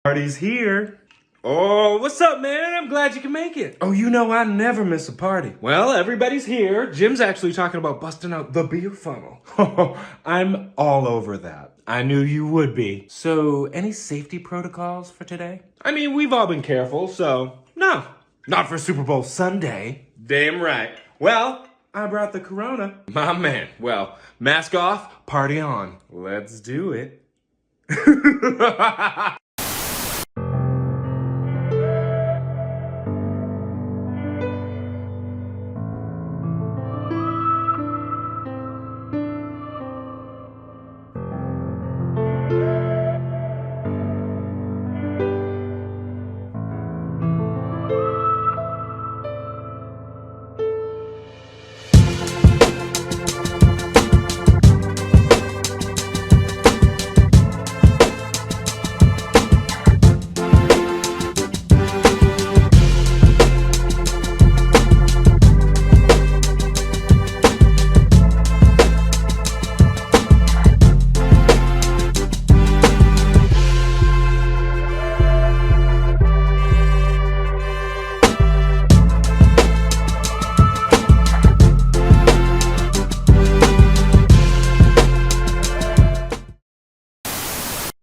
Party's here. Oh, what's up, man? I'm glad you can make it. Oh, you know I never miss a party. Well, everybody's here. Jim's actually talking about busting out the beer funnel. I'm all over that. I knew you would be. So, any safety protocols for today? I mean, we've all been careful, so no. Not for Super Bowl Sunday. Damn right. Well, I brought the Corona. my man. Well, mask off. Party on. Let's do it.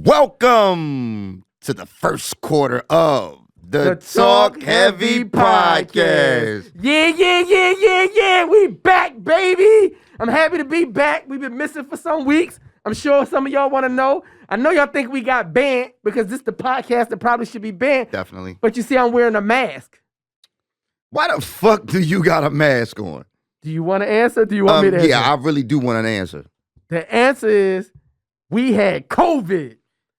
Welcome to the first quarter of the Talk Heavy Podcast. Yeah. We back, baby. I'm happy to be back. We've been missing for some weeks. I'm sure some of y'all want to know. I know y'all think we got banned because this is the podcast that probably should be banned. Definitely. But you see, I'm wearing a mask. Why the fuck do you got a mask on? Do you want to answer? Do you want me to answer? Yeah, I really do want an answer. The answer is we had COVID.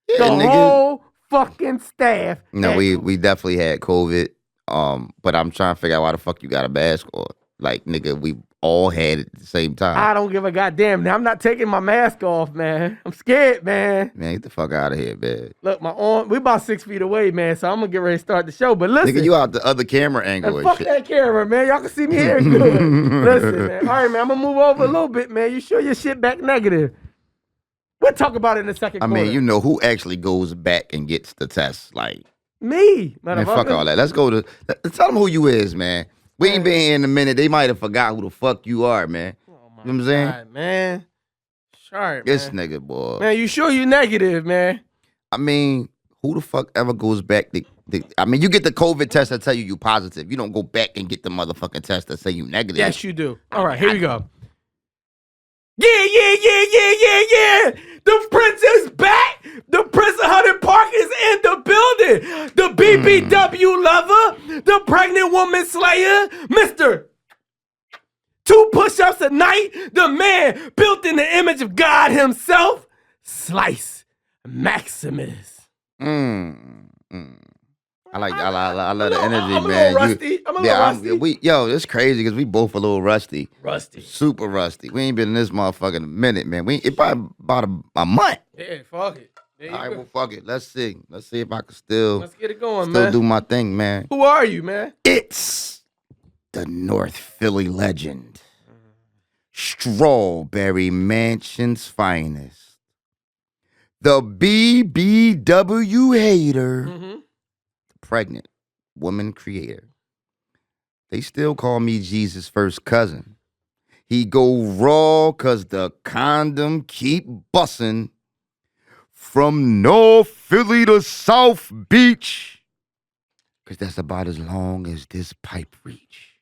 Yeah, The nigga. whole fucking staff. No, had we definitely had COVID. But I'm trying to figure out why the fuck you got a mask on. Like, nigga, we all had it at the same time. I don't give a goddamn. Now, I'm not taking my mask off, man. I'm scared, man. Man, get the fuck out of here, man. Look, my arm, we about 6 feet away, man, so I'm gonna get ready to start the show. But listen. Nigga, you out the other camera angle And and fuck shit. that camera, man. Y'all can see me here good. Listen, man. All right, man. I'm gonna move over a little bit, man. You sure your shit back negative? We'll talk about it in the second I quarter. mean, you know who actually goes back and gets the test. Like, Me. man, fuck all that. Let's go to, tell them who you is, man. We ain't been here in a minute. They might have forgot who the fuck you are, man. Oh, my You know what I'm saying? God, man. Sharp, This man. nigga, boy. Man, you sure you negative, man? I mean, who the fuck ever goes back to, I mean, you get the COVID test that tell you positive. You don't go back and get the motherfucking test that say you negative. Yes, you do. All right, here we go. Yeah. The Prince is back. The Prince of Hunter Park is in the building. The BBW lover, the pregnant woman slayer, Mr. 2 push-ups a night, the man built in the image of God himself, Slice Maximus. I love the energy, I'm a man. little rusty. I'm a little rusty. It's crazy because we both a little rusty. Rusty. Super rusty. We ain't been in this motherfucker in a minute, man. It probably about a month. Yeah, fuck it. There you All right, go. well, fuck it. Let's see. Let's see if I can still Let's get it going, man. do my thing, man. Who are you, man? It's the North Philly legend. Strawberry Mansion's finest. The BBW hater. Mm-hmm. Pregnant woman creator. They still call me Jesus' first cousin. He go raw cause the condom keep bussin' from North Philly to South Beach. Cause that's about as long as this pipe reach.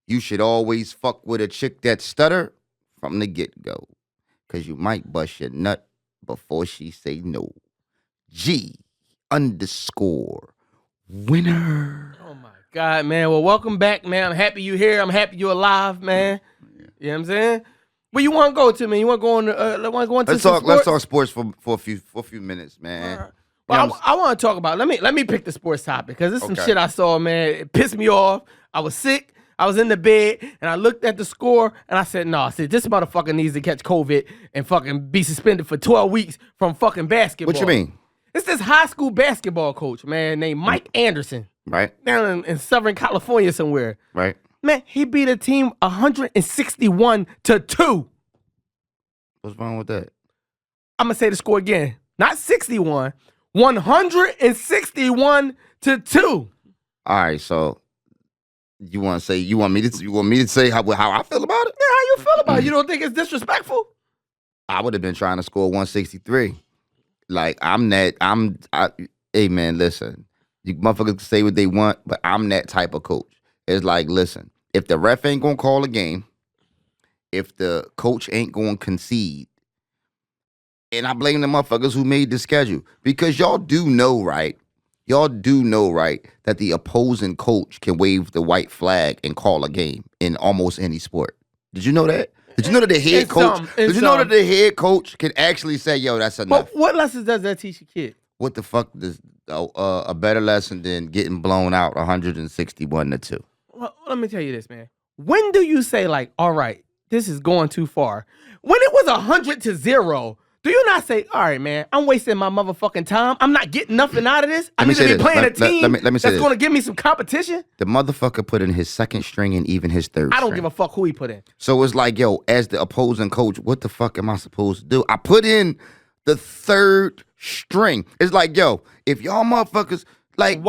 You should always fuck with a chick that stutter from the get-go. Cause you might bust your nut before she say no. G_winner. Oh my God, man. Well, welcome back, man. I'm happy you're here. I'm happy you're alive, man. Yeah. You know what I'm saying? Where you want to go to, man? You want to go on? Let's talk sports for a few minutes, man. Right. Well, I want to talk about. Let me pick the sports topic because there's some shit I saw, man. It pissed me off. I was sick. I was in the bed and I looked at the score and I said, "No, this motherfucker needs to catch COVID and fucking be suspended for 12 weeks from fucking basketball." What you mean? It's this high school basketball coach, man, named Mike Anderson, Right. down in Southern California somewhere. Right. Man, he beat a team 161-2. What's wrong with that? I'm going to say the score again. Not 61, 161-2. All right, so you want me to say how I feel about it? Yeah, how you feel about it? You don't think it's disrespectful? I would have been trying to score 163. Like hey man, listen. You motherfuckers can say what they want, but I'm that type of coach. It's like, listen, if the ref ain't gonna call a game, if the coach ain't gonna concede, and I blame the motherfuckers who made the schedule. Because y'all do know, right? Y'all do know, right, that the opposing coach can wave the white flag and call a game in almost any sport. Did you know that? Did you know that the head coach? Did you know that the head coach can actually say, "Yo, that's enough"? But what lessons does that teach a kid? What the fuck does a better lesson than getting blown out 161-2? Well, let me tell you this, man. When do you say, like, all right, this is going too far? When it was 100-0. Do you not say, all right, man, I'm wasting my motherfucking time. I'm not getting nothing out of this. I need to be playing a team that's going to give me some competition. The motherfucker put in his second string and even his third string. I don't give a fuck who he put in. So it's like, yo, as the opposing coach, what the fuck am I supposed to do? I put in the third string. It's like, yo, if y'all motherfuckers, like,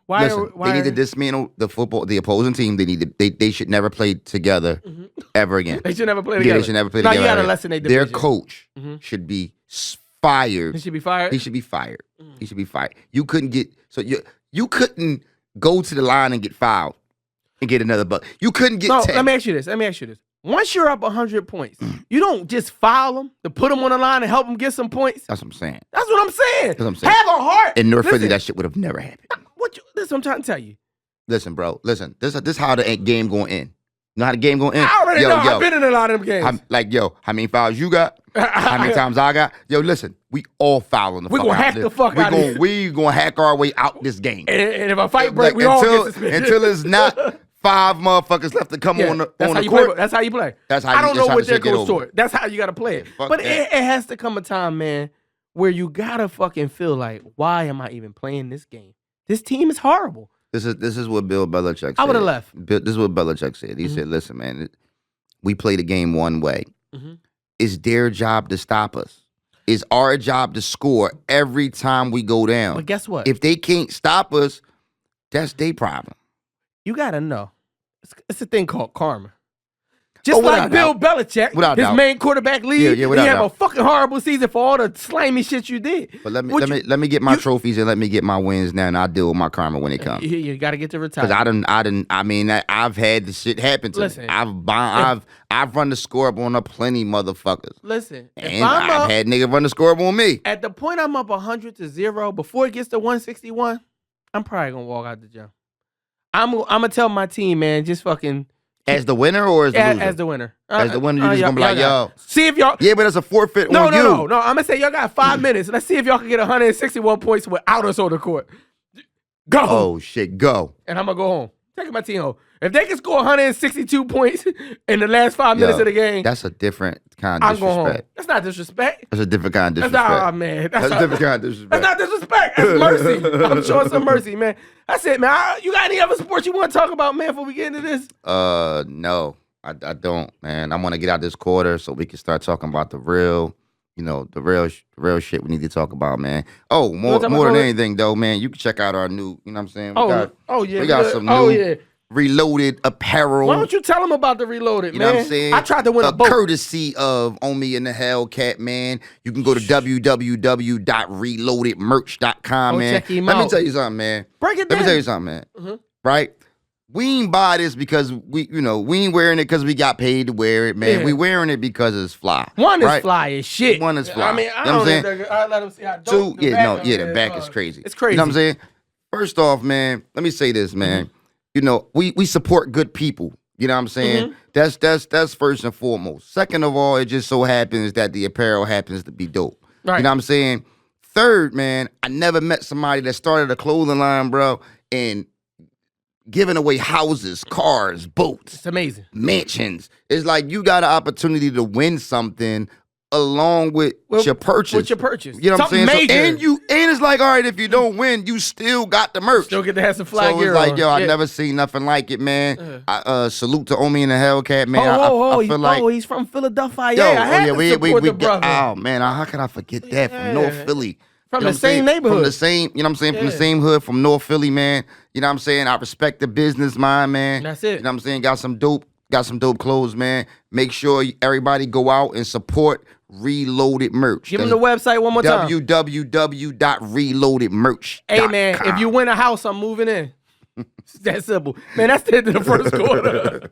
Why they need to dismantle the opposing team. They should never play together ever again. They should never play together. They should never play together. You got a lesson they division. Their coach should be fired. He should be fired? He should be fired. He should be fired. You couldn't you couldn't go to the line and get fouled and get another buck. You couldn't get 10. Let me ask you this. Once you're up 100 points, you don't just foul them to put them on the line and help them get some points. That's what I'm saying. That's what I'm saying. That's what I'm saying. Have a heart. In North Philly, that shit would have never happened. This is what I'm trying to tell you. Listen, bro. Listen. This how the game going to end. You know how the game going to end? I already know. I've been in a lot of them games. How many fouls you got? How many times I got? Yo, listen. We all fouling the fuck out. We gonna hack the fuck out of this. We gonna hack our way out this game. And if a fight break, we all get suspended. Until it's not 5 motherfuckers left to come on the court. That's how you play. I don't know what their goes toward. That's how you got to play it. But it has to come a time, man, where you got to fucking feel like, why am I even playing this game? This team is horrible. This is what Bill Belichick said. I would have left. This is what Belichick said. He said, listen, man, we play the game one way. It's their job to stop us. It's our job to score every time we go down. But guess what? If they can't stop us, that's their problem. You got to know. It's a thing called karma. Just like Bill Belichick, his main quarterback lead, you have a fucking horrible season for all the slimy shit you did. But let me get my trophies and let me get my wins now, and I'll deal with my karma when it comes. You got to get to retire. Because I've had the shit happen to me. I've run the scoreboard on a plenty motherfuckers. Listen, and I've had niggas run the scoreboard on me. At the point I'm up 100-0, before it gets to 161, I'm probably gonna walk out the gym. I'm gonna tell my team, man, just fucking. As the winner or as the loser? As the winner. As the winner, you're just going to be like, yo. See if y'all. Yeah, but it's a forfeit on you. No. I'm going to say, y'all got 5 minutes. Let's see if y'all can get 161 points without us on the court. Go. Oh, shit, go. And I'm going to go home. Taking my team home. If they can score 162 points in the last 5 minutes of the game. That's a different kind of disrespect. I'm going home. That's not disrespect. That's a different kind of disrespect. Man. That's a different kind of disrespect. That's not disrespect. That's mercy. I'm showing some mercy, man. That's it, man. You got any other sports you want to talk about, man, before we get into this? No. I don't, man. I want to get out this quarter so we can start talking about the real shit we need to talk about, man. Oh, more than anything, though, man, you can check out our new, you know what I'm saying? We got some new Reloaded apparel. Why don't you tell them about the Reloaded, man? You know what I'm saying? I tried to win a boat. Courtesy of On Me and the Hellcat, man. You can go to www.reloadedmerch.com, man. Check him Let out. me tell you something, man. Break it down. Let me tell you something, man. Right? We ain't buy this because we ain't wearing it because we got paid to wear it, man. Yeah. We wearing it because it's fly. One is fly as shit. One is fly. I mean, I don't know. I let them see how dope the back is crazy. It's crazy. You know what I'm saying? First off, man, let me say this, man. You know, we support good people. You know what I'm saying? That's first and foremost. Second of all, it just so happens that the apparel happens to be dope. Right. You know what I'm saying? Third, man, I never met somebody that started a clothing line, bro, and giving away houses, cars, boats. It's amazing. Mansions. It's like you got an opportunity to win something along with your purchase. With your purchase. You know what I'm saying? Major. So, and it's like, all right, if you don't win, you still got the merch. Still get to have some fly so gear it's like, on. yo, I never seen nothing like it, man. Salute to On Me and the Hellcat, man. I feel like, he's from Philadelphia. yo, I had to support the brother. Oh, man, how can I forget that from North Philly? From You know the what I'm saying? same neighborhood. From the same, you know what I'm saying? From the Yeah. same hood, from North Philly, man. You know what I'm saying? I respect the business mind, man. That's it. You know what I'm saying? Got some dope clothes, man. Make sure everybody go out and support Reloaded merch. Give them the website one more time. www.reloadedmerch.com. Hey, man, if you win a house, I'm moving in. It's that simple. Man, that's the end of the first quarter.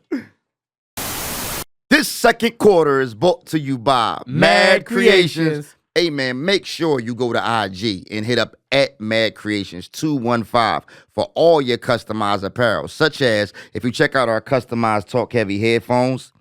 This second quarter is brought to you by Mad Creations. Hey, man, make sure you go to IG and hit up at Mad Creations 215 for all your customized apparel, such as if you check out our customized Talk Heavy headphones,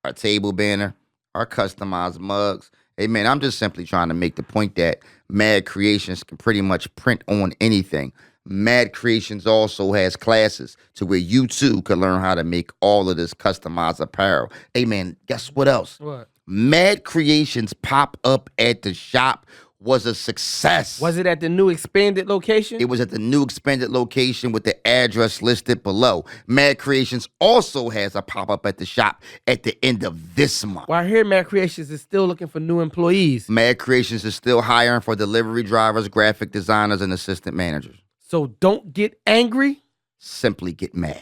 our table banner, our customized mugs. Hey, man, I'm just simply trying to make the point that Mad Creations can pretty much print on anything. Mad Creations also has classes to where you too can learn how to make all of this customized apparel. Hey, man, guess what else? What? Mad Creations pop-up at the shop was a success. Was it at the new expanded location? It was at the new expanded location with the address listed below. Mad Creations also has a pop-up at the shop at the end of this month. Well, I hear Mad Creations is still looking for new employees. Mad Creations is still hiring for delivery drivers, graphic designers, and assistant managers. So don't get angry. Simply get mad.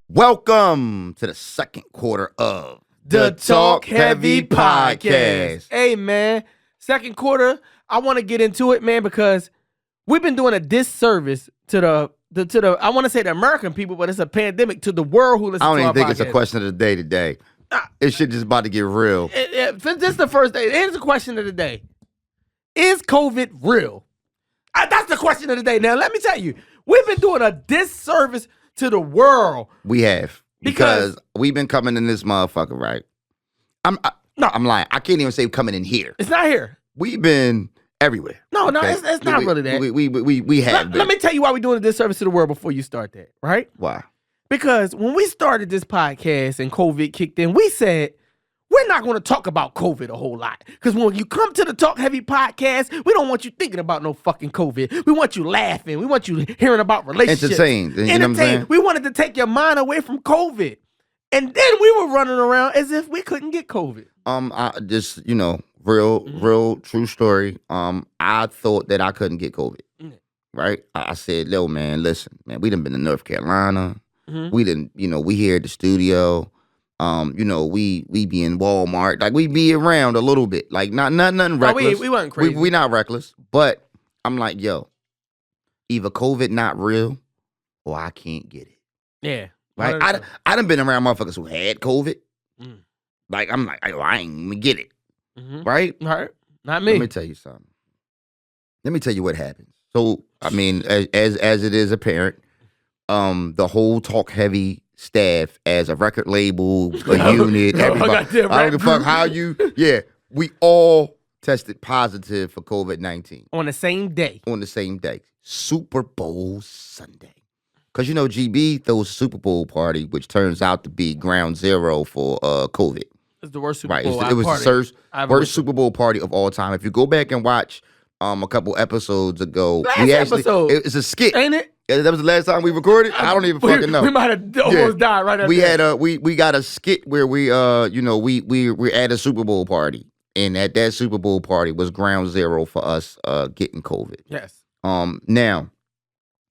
Welcome to the second quarter of The Talk Heavy Podcast. Hey, man, second quarter, I want to get into it, man, because we've been doing a disservice to the I want to say the American people, but it's a pandemic to the world who listens to our podcast. I don't even think it's a question of the day today. It shit just about to get real. This is the first day. Here's the question of the day. Is COVID real? That's the question of the day. Now, let me tell you, we've been doing a disservice to the world. We have. Because we've been coming in this motherfucker, right? I'm lying. I can't even say coming in here. It's not here. We've been everywhere. No, it's not really that. We have been. Let me tell you why we're doing a disservice to the world before you start that, right? Why? Because when we started this podcast and COVID kicked in, we said, we're not going to talk about COVID a whole lot. Because when you come to the Talk Heavy Podcast, we don't want you thinking about no fucking COVID. We want you laughing. We want you hearing about relationships. Entertained. You know what I'm saying? We wanted to take your mind away from COVID. And then we were running around as if we couldn't get COVID. I just, real true story. I thought that I couldn't get COVID. Right? I said, yo, man, listen, man, we done been to North Carolina. We didn't, we here at the studio. We be in Walmart, like we be around a little bit, like nothing reckless. We wasn't crazy. We not reckless, but I'm like, yo, either COVID not real or I can't get it. Yeah, right. I done been around motherfuckers who had COVID. Like I'm like, I ain't gonna get it. Right? Right. Not me. Let me tell you something. Let me tell you what happens. So I mean, as it is apparent, the whole Talk Heavy staff as a record label, a unit, everybody. I don't give a fuck how you. Yeah, we all tested positive for COVID-19 on the same day. On the same day, Super Bowl Sunday. Because GB throws a Super Bowl party, which turns out to be ground zero for COVID. It's the worst Super Bowl. It was the worst Super Bowl party of all time. If you go back and watch a couple episodes ago, it's a skit, ain't it? That was the last time we recorded. I don't even fucking know. We might have almost died right after. We had we got a skit where we're at a Super Bowl party, and at that Super Bowl party was ground zero for us getting COVID. Yes. Now,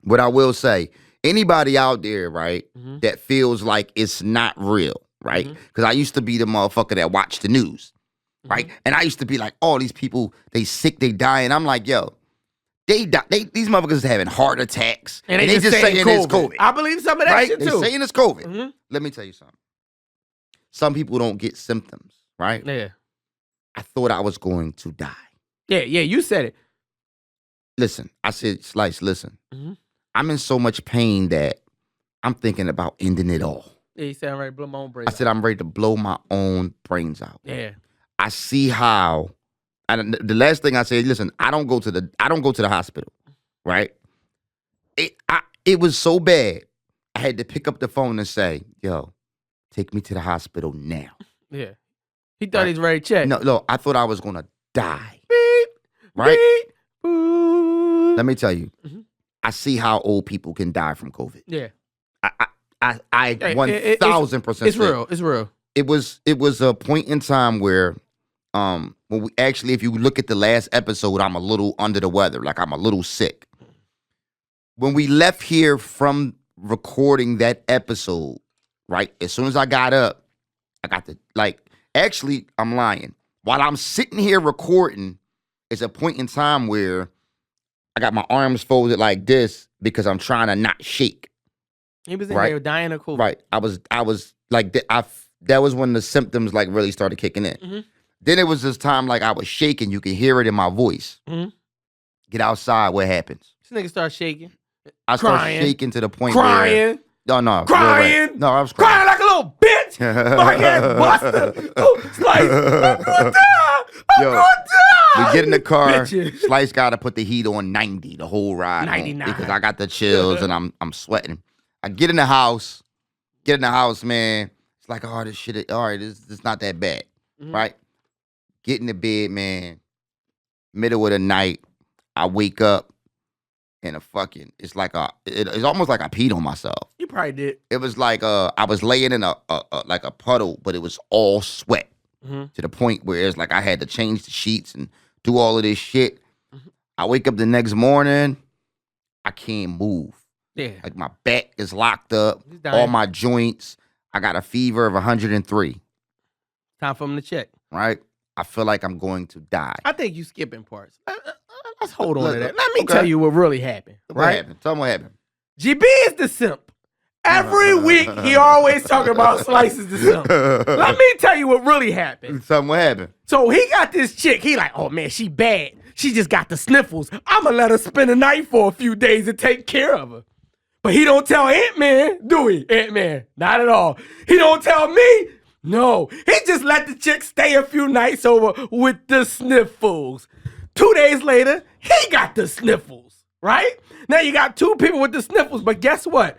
what I will say, anybody out there, right, that feels like it's not real, right? Because I used to be the motherfucker that watched the news, right, and I used to be like, all these people, they sick, they dying. I'm like, yo. These motherfuckers having heart attacks, and they just saying it's COVID. I believe some of that shit too. They saying it's COVID. Let me tell you something. Some people don't get symptoms, right? Yeah. I thought I was going to die. Yeah, you said it. Listen, I said, Slice, listen. I'm in so much pain that I'm thinking about ending it all. Yeah, you said I'm ready to blow my own brains out. I said I'm ready to blow my own brains out. Yeah. I see how. And the last thing I said, listen, I don't go to the hospital, right? It was so bad, I had to pick up the phone and say, yo, take me to the hospital now. Yeah. He thought he's ready to check. No, I thought I was gonna die. Beep, right? Beep, boop. Let me tell you, I see how old people can die from COVID. Yeah. I 1000%. It's real. It's real. It was a point in time where when we actually, if you look at the last episode, I'm a little under the weather, like I'm a little sick. When we left here from recording that episode, right? As soon as I got up, I got the actually, I'm lying. While I'm sitting here recording, it's a point in time where I got my arms folded like this because I'm trying to not shake. He was in there dying of COVID. Right. I was like that was when the symptoms like really started kicking in. Mm-hmm. Then it was this time like I was shaking. You can hear it in my voice. Mm-hmm. Get outside. What happens? This nigga start shaking. I crying, start shaking to the point crying. where no, crying. No, I was crying like a little bitch. My head busted. Oh, Slice, I'm gonna die. I'm gonna die. We get in the car. Bitches. Slice got to put the heat on 90 the whole ride 99. because I got the chills and I'm sweating. I get in the house, man. It's like, oh, this shit, all right, it's not that bad, right? Get in the bed, man. Middle of the night, I wake up and it's like it's almost like I peed on myself. You probably did. It was like I was laying in a like a puddle, but it was all sweat to the point where it's like I had to change the sheets and do all of this shit. I wake up the next morning, I can't move. Yeah. Like my back is locked up, all my joints. I got a fever of 103. Time for him to check. Right? I feel like I'm going to die. I think you skipping parts. Let's hold on to that. Let me tell you what really happened. What happened? Tell me what happened. GB is the simp. Every week he always talking about Slice is the simp. Let me tell you what really happened. Tell me what happened. So he got this chick. He like, oh man, she bad. She just got the sniffles. I'ma let her spend the night for a few days and take care of her. But he don't tell Ant-Man, do he? Ant-Man, not at all. He don't tell me. No, he just let the chick stay a few nights over with the sniffles. 2 days later, he got the sniffles, right? Now you got two people with the sniffles, but guess what?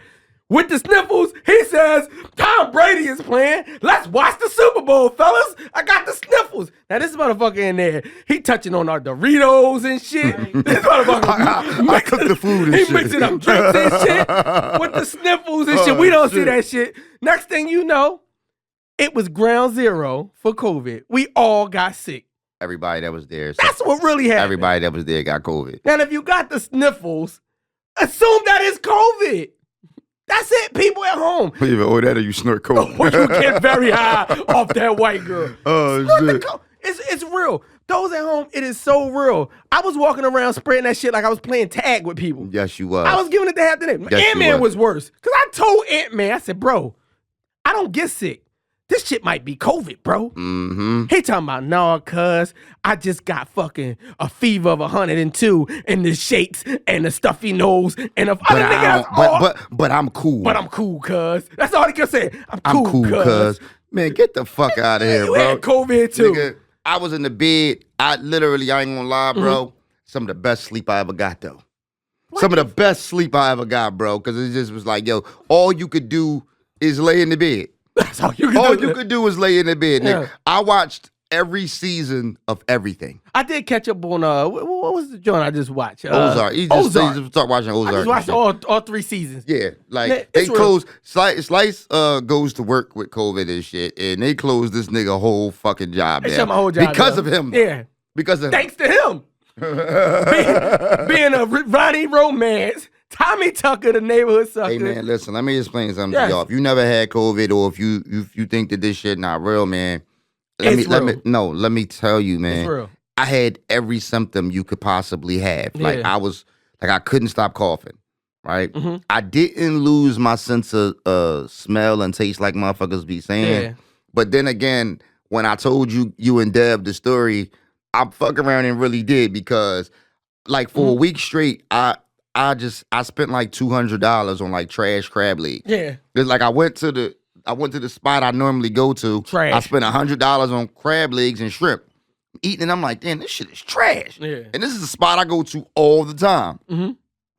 With the sniffles, he says, Tom Brady is playing. Let's watch the Super Bowl, fellas. I got the sniffles. Now this motherfucker in there, he touching on our Doritos and shit. This motherfucker I cook the food and he shit. mixing up drinks and shit with the sniffles and shit. We don't see that shit. Next thing you know, it was ground zero for COVID. We all got sick. Everybody that was there. That's what really happened. Everybody that was there got COVID. Now, if you got the sniffles, assume that it's COVID. That's it, people at home. You either that or you snort coke. You get very high off that white girl. Oh, shit. It's real. Those at home, it is so real. I was walking around spreading that shit like I was playing tag with people. Yes, you was. I was giving it to half the name. Yes, you Ant-Man was. was worse. Because I told Ant-Man, I said, bro, I don't get sick. This shit might be COVID, bro. Mm-hmm. He talking about, no, cuz I just got fucking a fever of 102 and the shakes and the stuffy nose and the other niggas. But I'm cool. But I'm cool, cuz. That's all he kept saying. I'm cool, cuz. Man, get the fuck out of here, you bro. had COVID too. Nigga, I was in the bed. I ain't gonna lie, bro. Some of the best sleep I ever got, though. What? Some of the best sleep I ever got, bro. Because it just was like, yo, all you could do is lay in the bed. That's all you could do. All you could do was lay in the bed, nigga. Yeah. I watched every season of everything. I did catch up on what was the joint I just watched? Ozark. You just start watching Ozark. I just watched all 3 seasons. Yeah, like Man, they it's real. closed. Slice goes to work with COVID and shit, and they closed this nigga whole fucking job They down shut my whole job because down. of him. Yeah. Because of Thanks to him. being a Ronnie Romance, Tommy Tucker, the neighborhood sucker. Hey man, listen, let me explain something Yes. to y'all. If you never had COVID or if you think that this shit not real, man, let me tell you, man. It's real. I had every symptom you could possibly have. Like Yeah. I couldn't stop coughing. Right? Mm-hmm. I didn't lose my sense of smell and taste like motherfuckers be saying. Yeah. But then again, when I told you and Deb the story, I fuck around and really did because like for a week straight, I spent like $200 on like trash crab legs. Yeah. It's like I went to the spot I normally go to. Trash. I spent $100 on crab legs and shrimp. Eating, and I'm like, damn, this shit is trash. Yeah. And this is a spot I go to all the time. Mm-hmm.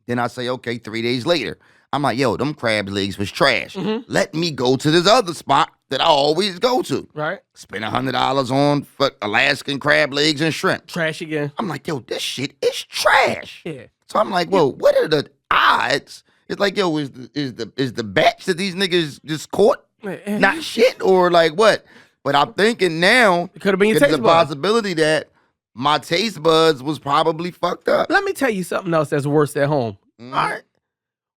Then I say, okay, 3 days later, I'm like, yo, them crab legs was trash. Mm-hmm. Let me go to this other spot that I always go to. Right. Spend $100 on Alaskan crab legs and shrimp. Trash again. I'm like, yo, this shit is trash. Yeah. So I'm like, well, what are the odds? It's like, yo, is the batch that these niggas just caught not shit or like what? But I'm thinking now, It could have been your there's taste a buds. possibility that my taste buds was probably fucked up. Let me tell you something else that's worse at home. Mhm. All right.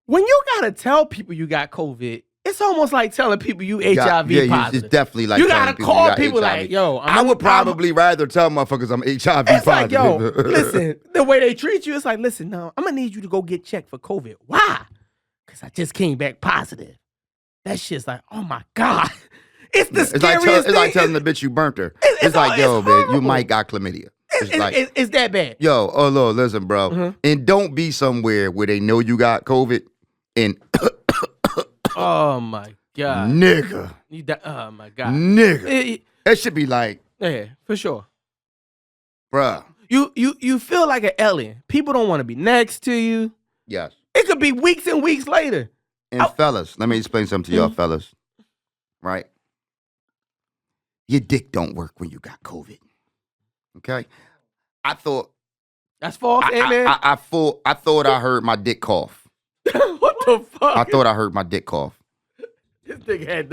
When you gotta tell people you got COVID, it's almost like telling people you HIV positive. It's definitely like you telling gotta people call got people HIV. like, yo, I would probably rather tell motherfuckers I'm HIV It's like, positive. yo, listen, the way they treat you, it's like, listen, no, I'm gonna need you to go get checked for COVID. Why? Because I just came back positive. That shit's like, oh my God. It's the scariest thing. It's like telling the bitch you burnt her. It's like, yo, man, you might got chlamydia. It's that bad. Yo, oh Lord, listen, bro. And don't be somewhere where they know you got COVID and Oh my God. nigga. Oh my God. Nigga. That should be like, Yeah, for sure. bruh. You feel like an alien. People don't want to be next to you. Yes. It could be weeks and weeks later. And fellas, let me explain something to y'all fellas. Right? Your dick don't work when you got COVID. Okay? I thought That's false, man. I thought I heard my dick cough. What the fuck? I thought I heard my dick cough. This nigga had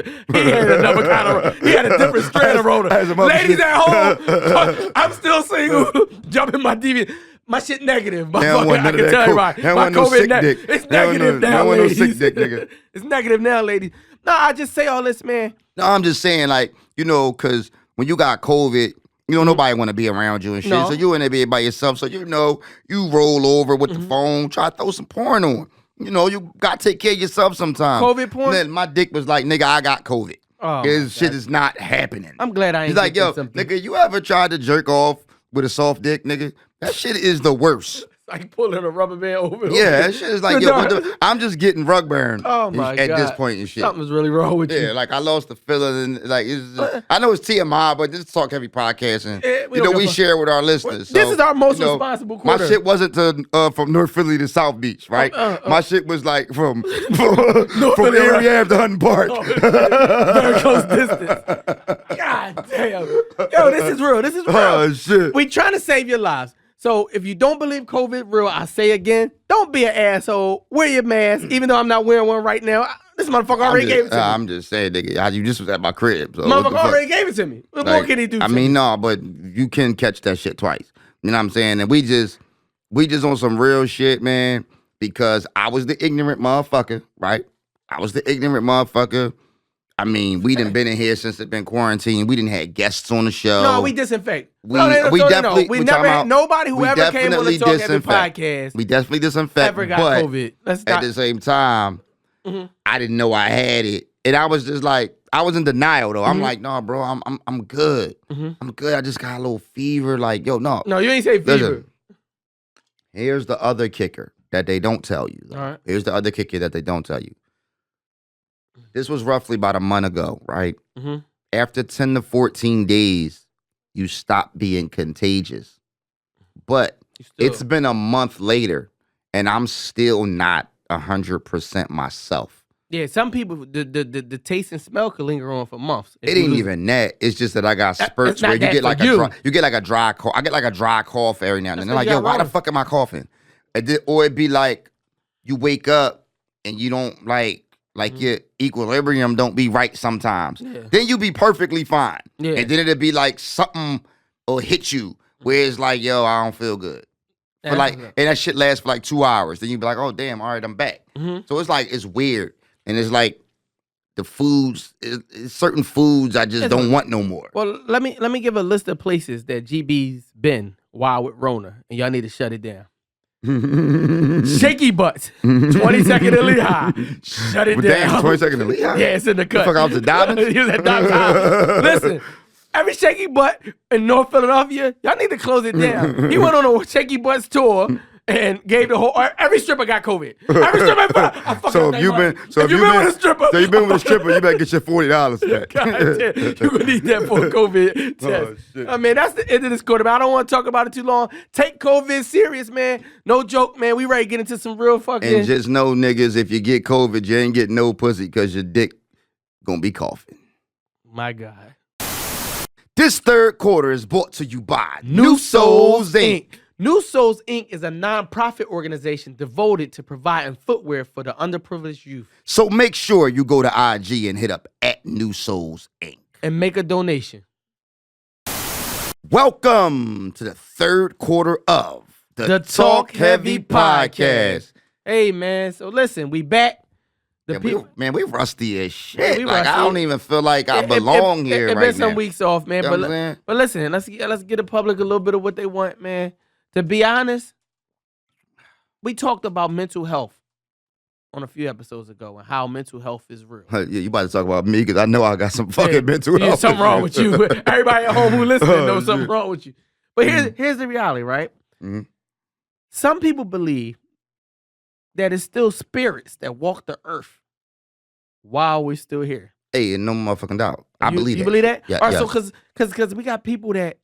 another kind of, he had a different strand of Rona. That's some other Ladies shit. at home, I'm still single. Jumping my DV. My shit negative. My They don't want I none can of tell that you coke. right. They don't My want no COVID sick dick. It's They don't negative want no- now, they don't want no ladies. sick dick, nigga. It's negative now, ladies. No, I just say all this, man. No, I'm just saying, like, you know, because when you got COVID, you know, nobody want to be around you and shit. No. So you in there be by yourself. So, you know, you roll over with the phone, try to throw some porn on. You know, you got to take care of yourself sometimes. COVID porn? And then my dick was like, nigga, I got COVID. Oh, This my shit is not happening. I'm glad I ain't He's like, getting yo, something. nigga, you ever tried to jerk off with a soft dick, nigga? That shit is the worst. Like pulling a rubber band over. Yeah, that shit is like, yo, what the, I'm just getting rug burn Oh my at God. this point and shit. Something's really wrong with Yeah, you. like I lost the feeling, and like it's just, I know it's TMI, but this is Talk Heavy podcast, and we you don't know give we a- share with our listeners. This So, is our most you know, responsible quarter. My shit wasn't to from North Philly to South Beach, right? My shit was like from Philly, Erie Ave to Hutton Park. Very close distance. God damn. Yo, this is real. This is real. Oh shit! We trying to save your lives. So if you don't believe COVID real, I say again, don't be an asshole. Wear your mask, even though I'm not wearing one right now. This motherfucker already gave it to me. I'm just saying, nigga, you just was at my crib. So what the Motherfucker fuck? already gave it to me. What more can he do? I to mean, me? no, but you can catch that shit twice. You know what I'm saying? And we just on some real shit, man, because I was the ignorant motherfucker, right? I was the ignorant motherfucker. I mean, we done been in here since it been quarantined. We done had guests on the show. No, we disinfect. We definitely we we never talking had about- nobody who we ever came on the definitely Talk Heavy disinfect. podcast We definitely disinfect. ever got but COVID. Let's at not. the same time, I didn't know I had it, and I was just like, I was in denial though. I'm like, no, bro, I'm good. I'm good. I just got a little fever. Like, yo, no. No, you ain't say fever. Listen, here's the other kicker that they don't tell you. All right. Here's the other kicker that they don't tell you. This was roughly about a month ago, right? Mhm. After 10 to 14 days, you stop being contagious. But it's been a month later, and I'm still not 100% myself. Yeah, some people the taste and smell can linger on for months. It ain't even that. It's just that I got spurts not where you that get for like you. a dry cough. I get like a dry cough every now and then. That's They're like, 'cause yo, you why got the fuck am I coughing? Or it'd be like you wake up and you don't like your equilibrium don't be right sometimes. Yeah. Then you be perfectly fine. Yeah. And then it'd be like something will hit you where it's like, yo, I don't feel good. For like, and that shit lasts for like 2 hours. Then you be like, oh damn, all right, I'm back. So it's like it's weird. And it's like the foods, it's certain foods I just don't want no more. Well, let me give a list of places that GB's been while with Rona, and y'all need to shut it down. Shaky Butts, 22nd and Lehigh. Shut it down. 22nd and Lehigh? Yeah, it's in the cut. Fuck, I was at Dobbins? He was at Dobbins. Listen, every Shaky Butt in North Philadelphia, y'all need to close it down. He went on a Shaky Butts tour and gave the whole. Every stripper got COVID. Every stripper. So if you've been with a stripper, so you've been with a stripper, you better get your $40 back. God damn, you gonna need that for a COVID test. shit. I mean, that's the end of this quarter. But I don't want to talk about it too long. Take COVID serious, man. No joke, man. We ready to get into some real fucking. And just know, niggas, if you get COVID, you ain't getting no pussy because your dick gonna be coughing. My God. This third quarter is brought to you by New Souls Inc. New Souls Inc. is a non-profit organization devoted to providing footwear for the underprivileged youth. So make sure you go to IG and hit up at New Souls Inc. and make a donation. Welcome to the third quarter of The Talk Heavy Podcast. Hey, man. So listen, we back. We rusty as shit. we Like rusty. I don't even feel like I belong here It's right been some now. weeks off, man. You know what I'm saying? But listen, let's get the public a little bit of what they want, man. To be honest, we talked about mental health on a few episodes ago and how mental health is real. Yeah, you about to talk about me because I know I got some fucking mental health. Something wrong with you. Everybody at home who listening knows something shit. wrong with you. But here's the reality, right? Mhm. Some people believe that it's still spirits that walk the earth while we're still here. Hey, no motherfucking doubt. I believe You that. believe that? Yeah, All right, yes. so because we got people that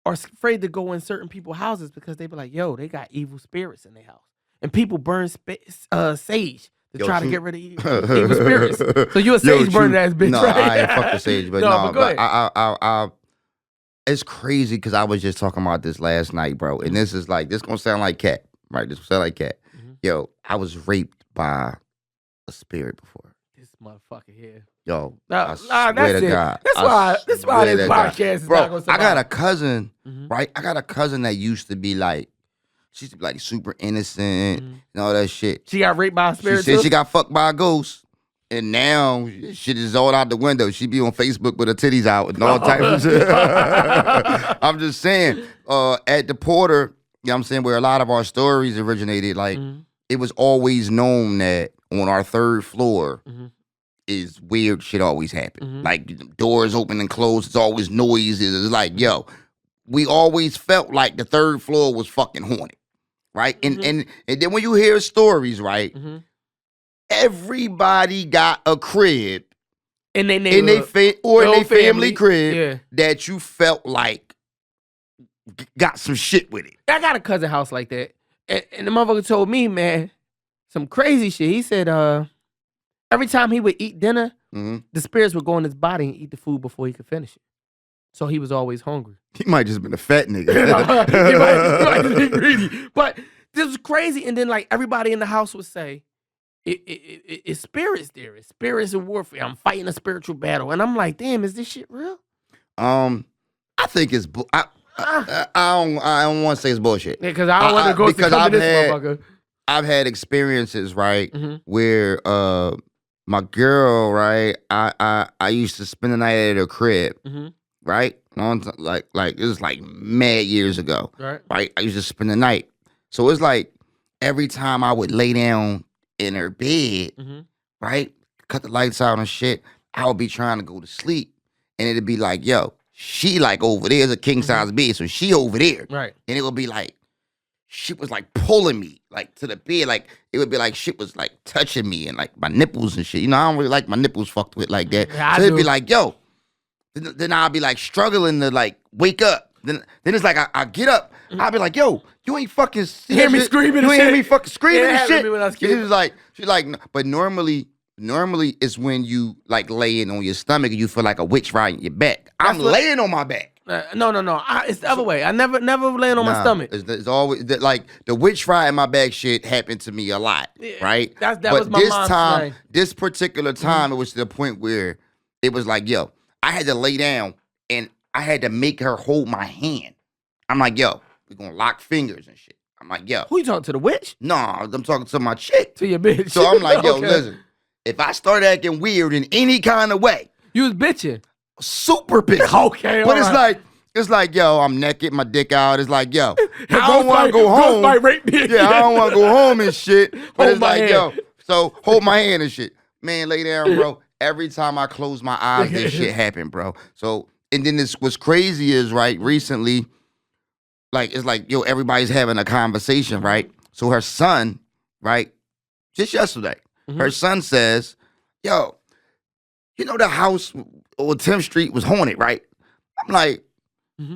are afraid to go in certain people's houses because they be like, yo, they got evil spirits in their house. And people burn sage to Yo, try to true. get rid of evil spirits. So you a sage burning ass bitch, no, right? I ain't fuck the sage, but No, but go ahead. I it's crazy because I was just talking about this last night, bro. And this is like, this gonna sound like cat, right? This gonna sound like cat. Mhm. Yo, I was raped by a spirit before. This motherfucker here. Yo, Nah, I swear that's to it. God. That's why swear this to God. podcast is Bro, not gonna I got a survive. cousin, Mhm. right? I got a cousin that used to be like, she used to be like super innocent Mhm. and all that shit. She got raped by a She spirit said too? she got fucked by a ghost. And now shit is all out the window. She be on Facebook with her titties out and all types of shit. I'm just saying, at the Porter, you know what I'm saying, where a lot of our stories originated, like Mhm. it was always known that on our third floor Mhm. is weird shit always happen. Mhm. Like doors open and close, it's always noises. It's like, yo, we always felt like the third floor was fucking haunted. Right? And then when you hear stories, right? Mhm. Everybody got a crib In their in neighborhood. their Your family crib Yeah. that you felt like got some shit with it. I got a cousin house like that. And the motherfucker told me, man, some crazy shit. He said, every time he would eat dinner, Mhm. the spirits would go in his body and eat the food before he could finish it. So he was always hungry. He might just been a fat nigga. he might just be greedy. But this was crazy. And then like everybody in the house would say, it's spirits there. It's spirits in warfare. I'm fighting a spiritual battle. And I'm like, damn, is this shit real? I think it's I don't want to say it's bullshit. Yeah, because I don't want to go because to I've this had- motherfucker. I've had experiences, right, Mhm. where my girl, right, I used to spend the night at her crib, Mhm. right? Like it was like mad years ago. Right. Right? I used to spend the night. So it's like every time I would lay down in her bed, Mhm. right? Cut the lights out and shit, I would be trying to go to sleep. And it'd be like, yo, she like over there's a king size bed, so she over there. Right. And it would be like, shit was like pulling me like to the bed. Like it would be like shit was like touching me and like my nipples and shit. You know, I don't really like my nipples fucked with like that. Yeah, I so it'd be do. like, yo, then I'll be like struggling to like wake up. Then it's like I get up. I'll be like, yo, you ain't fucking see hear that me shit? screaming You and ain't hear shit? me fucking screaming Yeah, it and happened to shit. me when I was a She's kid. like, no. But normally it's when you like laying on your stomach and you feel like a witch riding your back. I'm what- laying on my back. No. It's the other way. I never laying on my Nah, stomach. It's always like the witch fry in my back shit happened to me a lot, Yeah, right? that but was my this mom's time, thing. this particular time, it was to the point where it was like, yo, I had to lay down and I had to make her hold my hand. I'm like, yo, we're gonna lock fingers and shit. I'm like, yo, Who you talking to? The witch? no, I'm talking to my chick. To your bitch. So I'm like, yo, Okay. listen, if I start acting weird in any kind of way, You was bitching. super big. Okay, But alright. it's like, yo, I'm naked, my dick out. It's like, yo, I Ghost don't want to might- go Ghost home. might rape me. Yeah, I don't want to go home and shit. But Hold it's my like, hand. yo, so hold my hand and shit. Man, lay down, bro. Every time I close my eyes, this shit happen, bro. So, and then this what's crazy is, right, recently, like, it's like, yo, everybody's having a conversation, right? So her son, right, just yesterday, her son says, yo, you know the house on 10th Street was haunted, right? I'm like,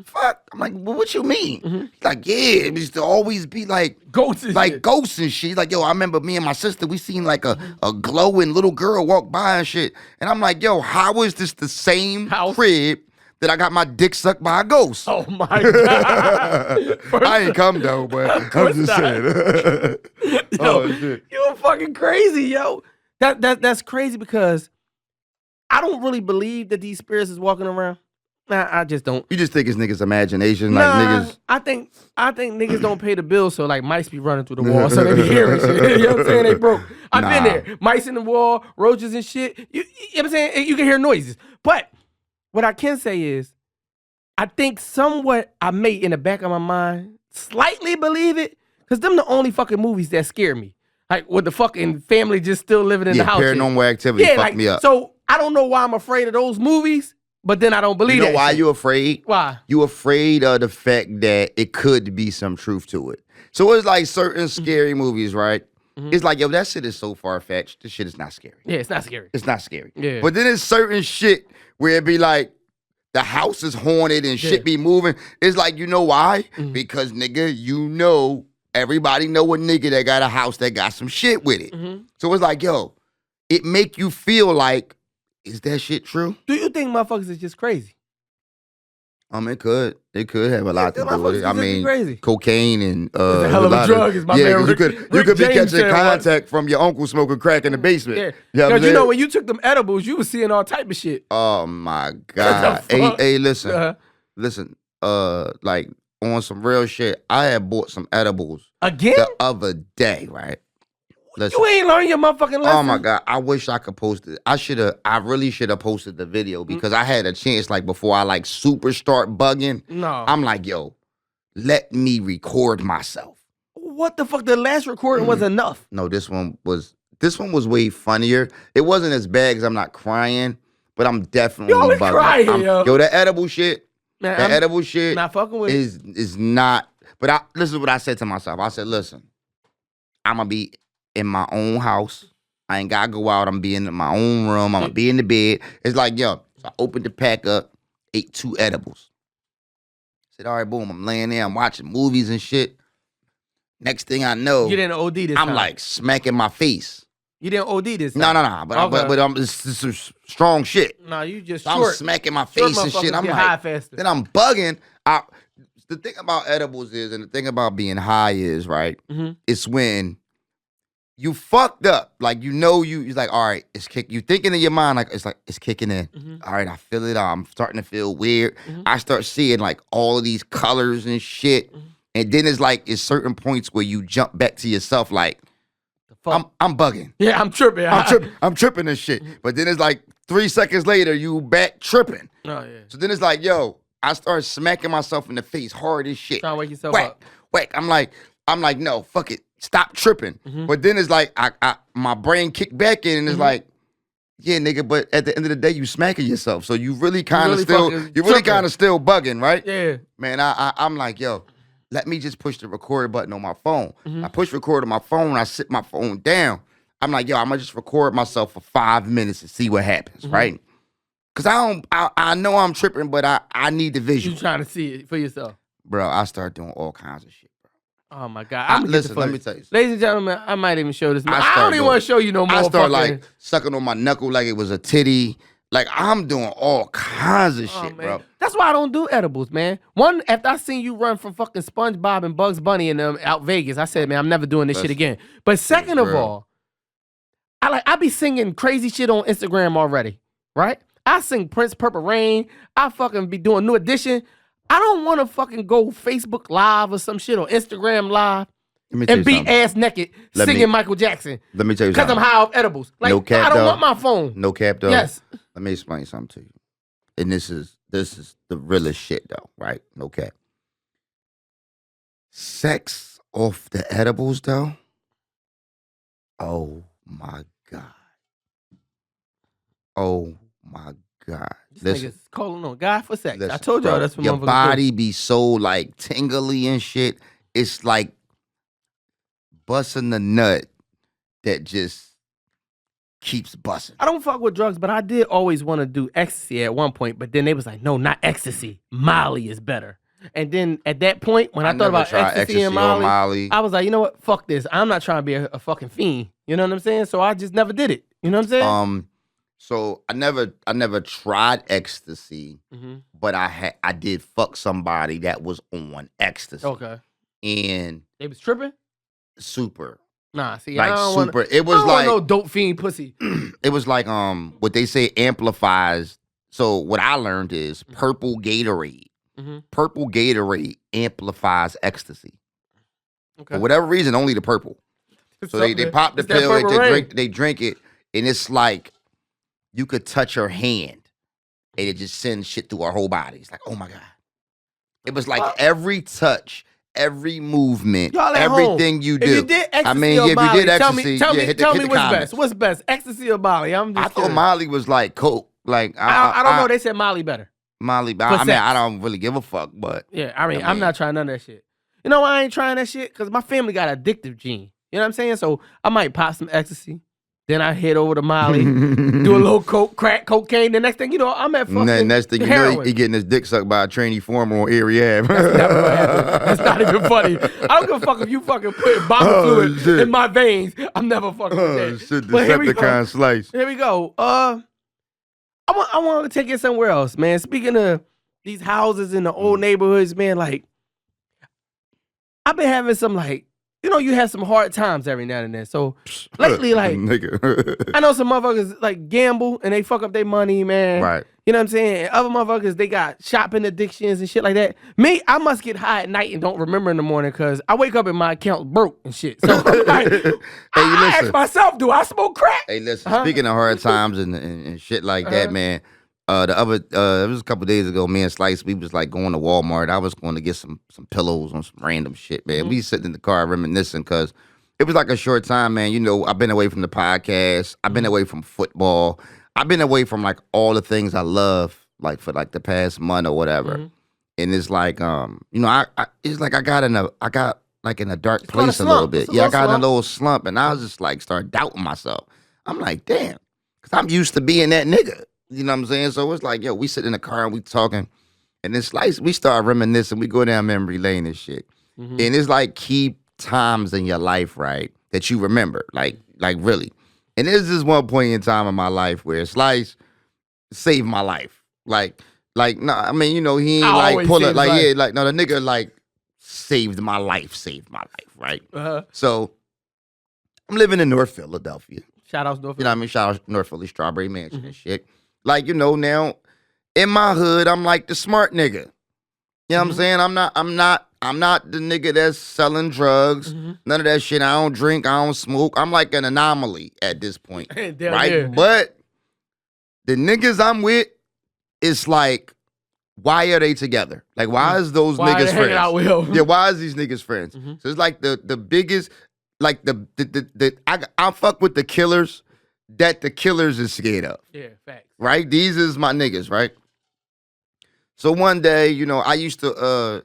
fuck. I'm like, well, what you mean? He's like, yeah, it used to always be like Ghosts and like shit. ghosts and shit. He's like, yo, I remember me and my sister, we seen like a glowing little girl walk by and shit. And I'm like, yo, how is this the same House? crib that I got my dick sucked by a ghost? Oh my God. I ain't come though, but I'm course just not. saying. Yo, Oh, shit. you're fucking crazy, yo. That's crazy because I don't really believe that these spirits is walking around. Nah, I just don't. You just think it's niggas' imagination, like Nah, niggas. I think niggas don't pay the bills, so like mice be running through the wall, so they be hearing shit. You know what I'm saying? They broke. I've been there. Mice in the wall, roaches and shit. You know what I'm saying? You can hear noises. But what I can say is, I think somewhat I may in the back of my mind slightly believe it, because them the only fucking movies that scare me. Like with the fucking family just still living in the house. Paranormal Activity fucked me up. So I don't know why I'm afraid of those movies, but then I don't believe You know why shit. you afraid? Why? You afraid of the fact that it could be some truth to it. So it's like certain scary movies, right? It's like, yo, that shit is so far-fetched. This shit is not scary. Yeah, it's not scary. It's not scary. Yeah. But then there's certain shit where it be like, the house is haunted and shit be moving. It's like, you know why? Because, nigga, you know, everybody know a nigga that got a house that got some shit with it. So it's like, yo, it make you feel like, is that shit true? Do you think motherfuckers is just crazy? It could have a lot to do with it. I mean, crazy. Cocaine and It's a hell of a drug, is my man you Rick- could Rick be James catching said contact from your uncle smoking crack in the basement. Yeah. You know what I'm Because you saying? know, when you took them edibles, you was seeing all type of shit. Oh my God. Hey, listen. Uh-huh. Listen. Like on some real shit, I had bought some edibles Again? the other day, right? Listen. You ain't learned your motherfucking lesson. Oh my God. I wish I could post it. I really should have posted the video because I had a chance, like before I like super start bugging. No. I'm like, yo, let me record myself. What the fuck? The last recording was enough. No, this one was way funnier. It wasn't as bad because I'm not crying, but I'm definitely You always bugging. crying, yo. Yo, that edible shit, Man, that I'm edible shit not fucking with is not. But this is what I said to myself. I said, listen, I'm gonna be in my own house. I ain't gotta go out. I'm be in my own room. I'm gonna be in the bed. It's like, yo, so I opened the pack up, ate 2 edibles. Said, all right, boom, I'm laying there, I'm watching movies and shit. Next thing I know, You didn't OD this I'm time. like smacking my face. You didn't OD this No, time. But Okay. but it's some strong shit. No, you just So I'm short. smacking my Short face and shit. motherfuckers I'm get high like, faster. then I'm bugging. The thing about edibles is, and the thing about being high is, right? It's when you fucked up. Like, you know, you're like, all right, it's kick. You thinking in your mind, like, it's kicking in. All right, I feel it. I'm starting to feel weird. I start seeing like all of these colors and shit. And then it's certain points where you jump back to yourself, like, I'm bugging. Yeah, I'm tripping. I'm tripping this shit. But then it's like 3 seconds later, you back tripping. Oh, yeah. So then it's like, yo, I start smacking myself in the face hard as shit. Trying to wake yourself Whack, up. whack. I'm like, no, fuck it. Stop tripping. But then it's like, my brain kicked back in and it's like, yeah, nigga, but at the end of the day, you smacking yourself. So you really kind of still bugging, right? Yeah. Man, I'm like, yo, let me just push the record button on my phone. I push record on my phone. I sit my phone down. I'm like, yo, I'm gonna just record myself for 5 minutes and see what happens, right? Cause I know I'm tripping, but I need the visual. You trying to see it for yourself. Bro, I start doing all kinds of shit, bro. Oh my God. Listen, let me tell you something. Ladies and gentlemen, I might even show this. I start don't even doing- want to show you no more. I start fucking- like sucking on my knuckle like it was a titty. Like, I'm doing all kinds of Oh, shit, man. bro. That's why I don't do edibles, man. One, after I seen you run from fucking SpongeBob and Bugs Bunny and them out Vegas, I said, man, I'm never doing this shit again. But second of real. all, I be singing crazy shit on Instagram already, right? I sing Prince Purple Rain. I fucking be doing New Edition. I don't want to fucking go Facebook Live or some shit or Instagram Live Let me tell and you be something. ass naked Let singing me- Michael Jackson Let me tell you because I'm something. high off edibles. Like, No cap, I don't though. want my phone. No cap, though. Yes. Let me explain something to you. And this is the realest shit, though, right? No cap. Sex off the edibles, though. Oh my God. Oh my God. This Listen. nigga's calling on God for sex. I Listen, told y'all bro, that's what your motherfuckers body be so like tingly and shit. It's like busting the nut that just keeps busting. I don't fuck with drugs, but I did always want to do ecstasy at one point. But then they was like, no, not ecstasy. Molly is better. And then at that point, when I thought never about tried ecstasy and or Molly, I was like, you know what? Fuck this. I'm not trying to be a fucking fiend. You know what I'm saying? So I just never did it. You know what I'm saying? So I never tried ecstasy, but I did fuck somebody that was on ecstasy. Okay. And They was tripping? super. Nah, see, Like I don't super. Want, It was I don't like want no dope fiend pussy. it was like what they say amplifies. So what I learned is purple Gatorade. Purple Gatorade amplifies ecstasy. Okay. For whatever reason, only the purple. So they pop the It's that pill, Purple Rain. they drink it, and it's like you could touch her hand, and it just sends shit through her whole body. It's like, oh my God. It was like every touch, every movement, Y'all at everything home, you if do. you did ecstasy I mean, or if Molly, you did ecstasy, tell me hit what's the best. comments. What's best, ecstasy or Molly? I'm just I thought curious. Molly was like coke. Like I don't know. They said Molly better. Molly, For I mean, sex. I don't really give a fuck, but Yeah, I mean, I'm not trying none of that shit. You know why I ain't trying that shit? Because my family got addictive gene. You know what I'm saying? So I might pop some ecstasy. Then I head over to Molly, do a little coke, crack, cocaine. The next thing you know, I'm at fucking next thing you heroin. know, he getting his dick sucked by a trainee former on Erie Ave. That's never gonna happen. That's not even funny. I don't give a fuck if you fucking put bomber fluid shit. in my veins. I'm never fucking with that. Shit, But here we Decepticon slice. Here we go. I want to take it somewhere else, man. Speaking of these houses in the old neighborhoods, man, like I've been having some like, you know, you have some hard times every now and then. So lately, like Nigga. I know some motherfuckers like gamble and they fuck up their money, man. Right. You know what I'm saying? And other motherfuckers, they got shopping addictions and shit like that. Me, I must get high at night and don't remember in the morning because I wake up and my account broke and shit. So like, I ask myself, do I smoke crack? Hey, listen, speaking of hard times and shit like that, man, it was a couple days ago, me and Slice, we was like going to Walmart. I was going to get some pillows on some random shit, man. We sitting in the car reminiscing because it was like a short time, man. You know, I've been away from the podcast. I've been away from football. I've been away from like all the things I love, like for like the past month or whatever. And it's like, you know, it's like I got in a dark place a little bit. Yeah, I got in a little slump, and I was just like start doubting myself. I'm like, damn, because I'm used to being that nigga. You know what I'm saying? So it's like, yo, we sit in the car and we talking, and then Slice, we start reminiscing. We go down memory lane and shit. And it's like key times in your life, right, that you remember, like really. And there's this one point in time in my life where Slice saved my life. Like, no, I mean, you know, he ain't like pull it, like, yeah, like, no, the nigga like saved my life, right? So I'm living in North Philadelphia. Shout out to North Philly. You know what I mean? Shout out North Philly, Strawberry Mansion and shit. Like, you know, now in my hood, I'm like the smart nigga. You know what I'm saying? I'm not the nigga that's selling drugs. None of that shit. I don't drink. I don't smoke. I'm like an anomaly at this point. Right? There. But the niggas I'm with, it's like, why are they together? Like, why is those niggas friends? Out with him? Yeah, why is these niggas friends? So it's like the biggest, like I fuck with the killers that the killers is scared of. Yeah, facts. Right? These is my niggas, right? So one day, you know, I used to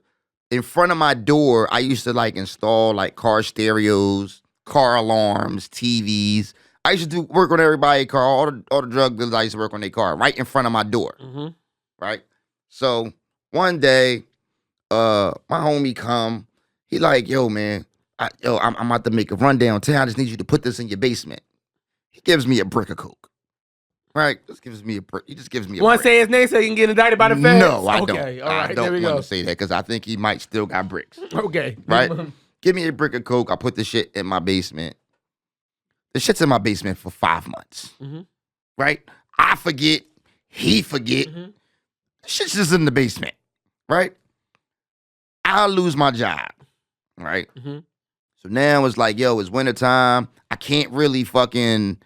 in front of my door, I used to like install like car stereos, car alarms, TVs. I used to work on everybody's car, all the drug dealers. I used to work on their car right in front of my door. Right? So one day, my homie come, he like, yo, man, I'm about to make a run downtown. I just need you to put this in your basement. He gives me a brick of coke. Right? Just gives me a brick. He just gives me a brick. Want to say his name so he can get indicted by the feds? No, I don't. Okay, all right, I there we don't want go. to say that because I think he might still got bricks. Okay. Right? Give me a brick of coke. I put the shit in my basement. The shit's in my basement for 5 months. Right? I forget. He forget. Shit's just in the basement. Right? I'll lose my job. Right? So now it's like, yo, it's wintertime. I can't really fucking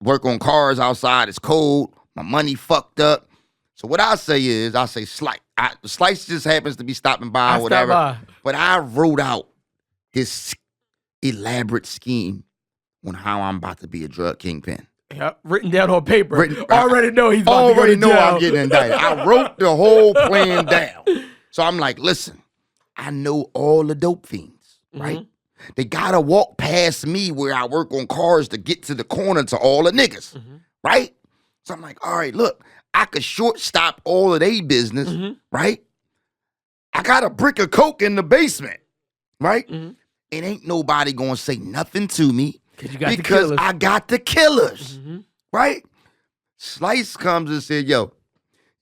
work on cars outside. It's cold. My money fucked up. So what I say is, Slice. Slice just happens to be stopping by or whatever. But I wrote out this elaborate scheme on how I'm about to be a drug kingpin. Yep, written down on paper. Already know he's about already to go to know jail. I'm getting indicted. I wrote the whole plan down. So I'm like, listen, I know all the dope fiends, right? They gotta walk past me where I work on cars to get to the corner to all the niggas, right? So I'm like, all right, look, I could shortstop all of their business, right? I got a brick of coke in the basement, right? And ain't nobody gonna say nothing to me because I got the killers, right? Slice comes and said, yo,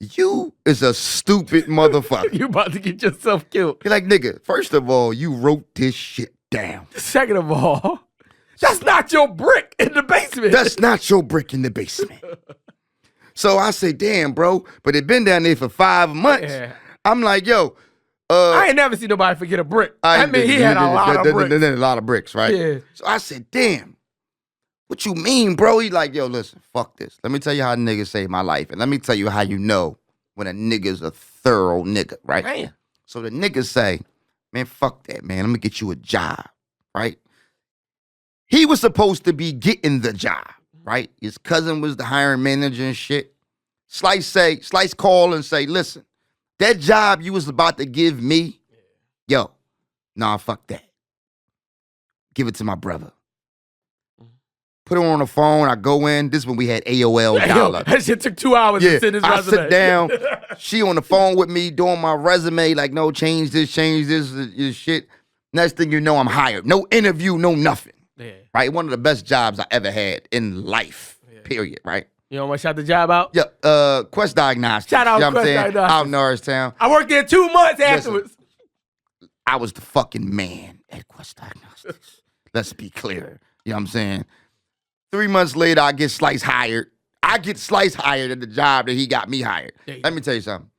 you is a stupid motherfucker. You about to get yourself killed. He like, nigga, first of all, you wrote this shit down. Second of all, That's not your brick in the basement. That's not your brick in the basement. So I say, damn, bro. But it been down there for 5 months. Yeah. I'm like, yo. I ain't never seen nobody forget a brick. I mean, he had a lot of bricks. A lot of bricks, right? Yeah. So I said, damn. What you mean, bro? He like, yo, listen, fuck this. Let me tell you how niggas saved my life. And let me tell you how you know when a nigga's a thorough nigga, right? Man. So the niggas say, man, fuck that, man. Let me get you a job, right? He was supposed to be getting the job, right? His cousin was the hiring manager and shit. Slice call and say, listen, that job you was about to give me, yo, nah, fuck that. Give it to my brother. Put her on the phone. I go in. This is when we had AOL dial-up. That shit took 2 hours to send his I resume. sit down. She on the phone with me doing my resume. Like, no, change this shit. Next thing you know, I'm hired. No interview, no nothing. Yeah. Right? One of the best jobs I ever had in life. Period. Right? You know what? Shout the job out. Yeah. Quest Diagnostics. Shout out you know Quest Diagnostics. Out in Norristown. I worked there 2 months afterwards. I was the fucking man at Quest Diagnostics. Let's be clear. You know what I'm saying? 3 months later, I get Slice hired. I get Slice hired at the job that he got me hired. Let me tell you something.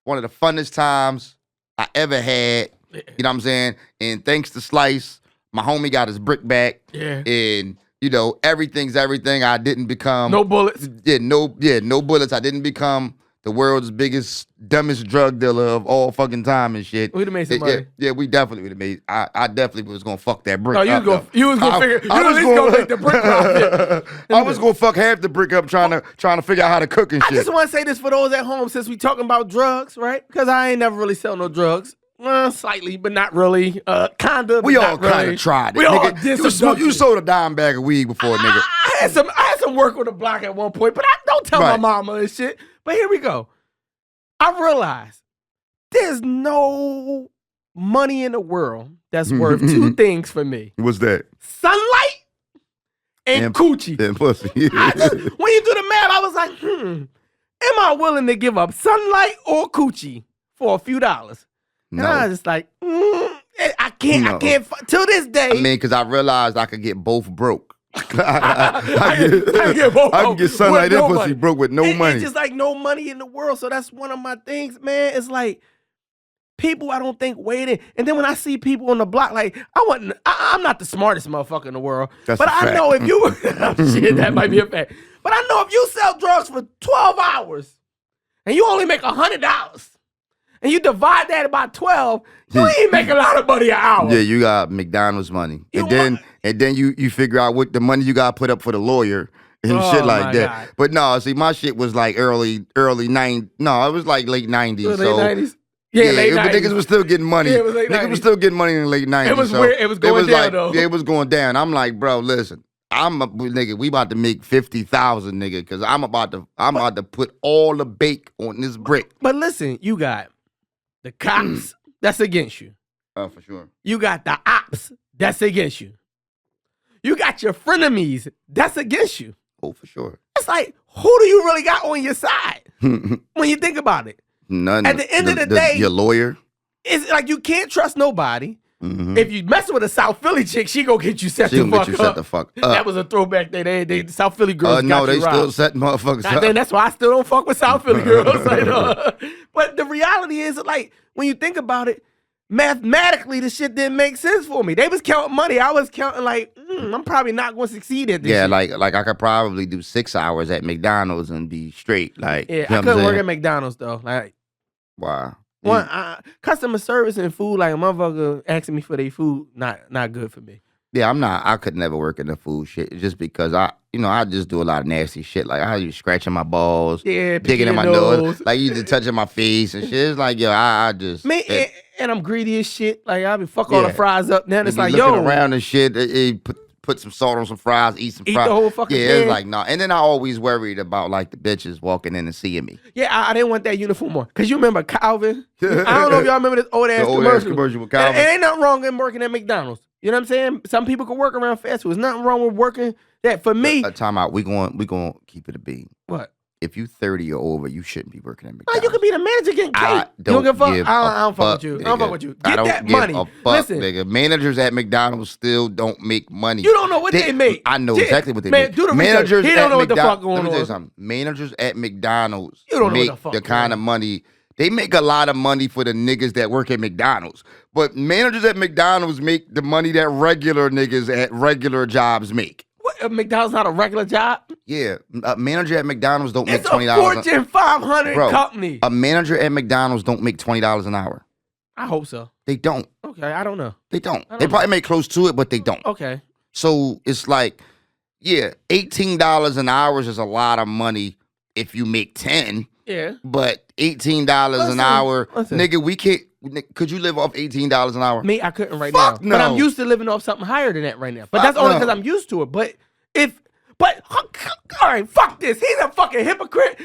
One of the funnest times I ever had. You know what I'm saying? And thanks to Slice, my homie got his brick back. Yeah. And, you know, everything's everything. I didn't become... No bullets. No bullets. I didn't become the world's biggest, dumbest drug dealer of all fucking time and shit. We'd have made some money. Yeah, we definitely would have made. I definitely was gonna fuck that brick. No, you was gonna figure. You was gonna make the brick profit. I was gonna fuck half the brick up trying to figure out how to cook and shit. I just want to say this for those at home, since we talking about drugs, right? Because I ain't never really sell no drugs. Well, slightly, but not really. Kinda. We all kind of tried it. We all nigga. did You sold a dime bag of weed before, nigga. I had some work on the block at one point, but I don't tell my mama and shit. But here we go. I realized there's no money in the world that's worth two things for me. What's that? Sunlight and coochie. And pussy. When you do the math, I was like, am I willing to give up sunlight or coochie for a few dollars? And I was just like, I can't, till this day. I mean, because I realized I could get both broke. I can get sunlight and pussy broke with no money. It's just like no money in the world. So that's one of my things, man. It's like people I don't think waiting. And then when I see people on the block, like I'm not the smartest motherfucker in the world. But I know if you shit, that might be a fact. But I know if you sell drugs for 12 hours and you only make $100 and you divide that by 12, you ain't make a lot of money an hour. Yeah, you got McDonald's money. And then you figure out what the money you got to put up for the lawyer and shit like that. God. But no, see, my shit was like early 90s. No, it was like late 90s. Late 90s? Yeah, late 90s. Niggas was still getting money. Yeah, it was late 90s. Niggas was still getting money in the late 90s. It was weird. It was going down, though. Yeah, it was going down. I'm like, bro, listen. Nigga, we about to make 50,000, nigga, because I'm about to put all the bake on this brick. But listen, you got the cops, that's against you. Oh, for sure. You got the ops, that's against you. You got your frenemies, that's against you. Oh, for sure. It's like, who do you really got on your side when you think about it? None. At the end of the day, your lawyer. It's like you can't trust nobody. If you mess with a South Philly chick, she gonna get you set the fuck up. That was a throwback day. They South Philly girls no, got you they still setting motherfuckers up. Then that's why I still don't fuck with South Philly girls. But the reality is, like, when you think about it, mathematically, the shit didn't make sense for me. They was counting money. I was counting like, I'm probably not going to succeed at this. Yeah, shit. like I could probably do 6 hours at McDonald's and be straight. Like, yeah, I couldn't work at McDonald's though. Like, wow. Customer service and food, like a motherfucker asking me for their food, not good for me. Yeah, I could never work in the food shit just because I just do a lot of nasty shit. Like I you scratching my balls, digging in my nose, like you just touching my face and shit. It's like, yo, I just man, and I'm greedy as shit. Like I be fuck all the fries up. Then it's like, looking around and shit. Put some salt on some fries, eat some fries. The whole fucking thing. It's like, no. And then I always worried about like the bitches walking in and seeing me. Yeah, I didn't want that uniform on. Cause you remember Calvin? I don't know if y'all remember this old ass commercial with Calvin. And ain't nothing wrong in working at McDonald's. You know what I'm saying? Some people can work around fast food. There's nothing wrong with working that. For me, time out. We going keep it a bean. What? if you 30 or over, you shouldn't be working at Oh, McDonald's. you could be the manager getting cake. I You don't give a fuck? give I don't fuck with fuck, you. I don't fuck nigga. with you. I Get don't that give money. a fuck, Listen. nigga. Managers at McDonald's still don't make money. You don't know what they make. I know Shit. exactly what they Man, make. do the Managers research. He don't at know what the fuck McDonald's- going Let me tell you on. something. Managers at McDonald's You don't know what make the fuck the going kind of on. money. They make a lot of money for the niggas that work at McDonald's. But managers at McDonald's make the money that regular niggas at regular jobs make. What, McDonald's not a regular job? Yeah, a manager at McDonald's don't make It's a $20. Fortune 500 Bro, company. A manager at McDonald's don't make $20 an hour. I hope so. They don't. Okay, I don't know. They don't. I don't They know. probably make close to it, but they don't. Okay. So it's like, yeah, $18 an hour is a lot of money if you make 10, Yeah. but $18 Listen, an hour, listen. nigga, we can't. Could you live off $18 an hour? Me, I couldn't right Fuck now. But I'm no. used to living off something higher than that right now. But Fuck that's only no. because I'm used to it. But all right, fuck this. He's a fucking hypocrite.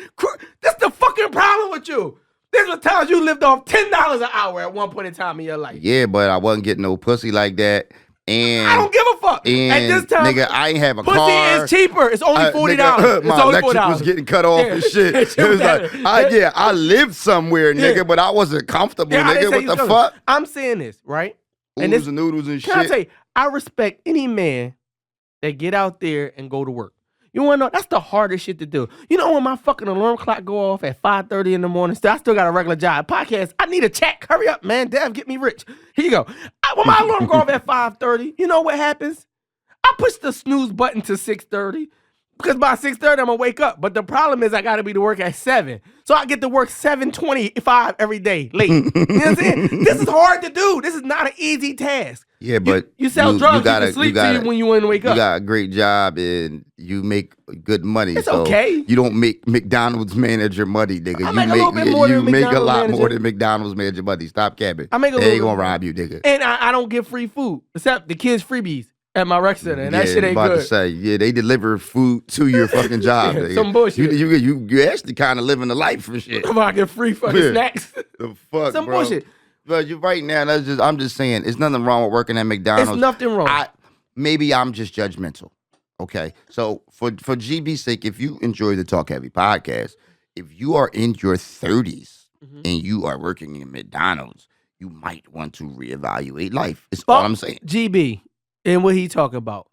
That's the fucking problem with you. There's the times you lived off $10 an hour at one point in time in your life. Yeah, but I wasn't getting no pussy like that. And I don't give a fuck. And At this time, nigga, I ain't have a pussy car. is cheaper. It's only $40. Nigga, It's my only electric $4. was getting cut off Yeah. and shit. It It was like, matter. I lived somewhere, nigga, Yeah. but I wasn't comfortable, Yeah, I didn't nigga. say What you the was fuck? I'm saying this, right? And Oodles this, and noodles and can I shit. tell you, I respect any man that get out there and go to work. You want to know? That's the hardest shit to do. You know when my fucking alarm clock go off at 5:30 in the morning, I still got a regular job. Podcast, I need a check. Hurry up, man. Dev, get me rich. Here you go. When my alarm go off at 5:30, you know what happens? I push the snooze button to 6:30 because by 6:30 I'm gonna wake up. But the problem is I gotta be to work at 7. So I get to work 7:25 every day late. You know what I'm saying? This is hard to do. This is not an easy task. Yeah, but you sell drugs, you gotta- can sleep gotta- till when you want to wake You up. got a great job and you make good money. It's so okay. You don't make McDonald's manager money, nigga. I You make a little bit more you than make a McDonald's lot more manager. than McDonald's manager money. Stop capping. I make a They little ain't gonna bit- rob you, nigga. And I don't get free food except the kids' freebies at my rec center, and that shit I'm ain't about good. to say, yeah, they deliver food to your fucking job. Yeah, nigga. some bullshit. You actually kind of living the life and shit. If I get free fucking Yeah. snacks, The fuck, some bro. bullshit. But you right now, I'm just saying, there's nothing wrong with working at McDonald's. It's nothing wrong. Maybe I'm just judgmental. Okay. So for GB's sake, if you enjoy the Talk Heavy podcast, if you are in your 30s Mm-hmm. and you are working in McDonald's, you might want to reevaluate life. It's all I'm saying. GB and what he talking about.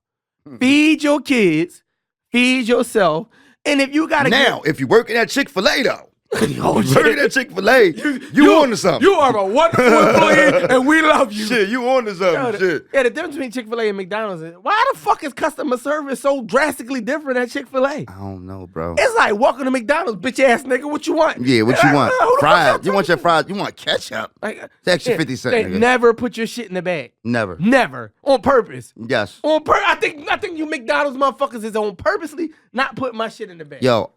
Hmm. Feed your kids, feed yourself, and if you gotta Now, if you're working at Chick-fil-A though, oh, you working at Chick-fil-A, you on to something. You are a wonderful employee, and we love you. Shit, you on to something. Yo, shit. Yeah, the difference between Chick-fil-A and McDonald's is why the fuck is customer service so drastically different at Chick-fil-A? I don't know, bro. It's like walking to McDonald's, bitch ass nigga. What you want? Yeah, what you want? Who the fuck Fries. y'all You want your talking fries? You want ketchup? Like, It's extra 50 cents, They nigga. never put your shit in the bag. Never. Never on purpose. Yes. I think you McDonald's motherfuckers is on purposely not putting my shit in the bag. Yo,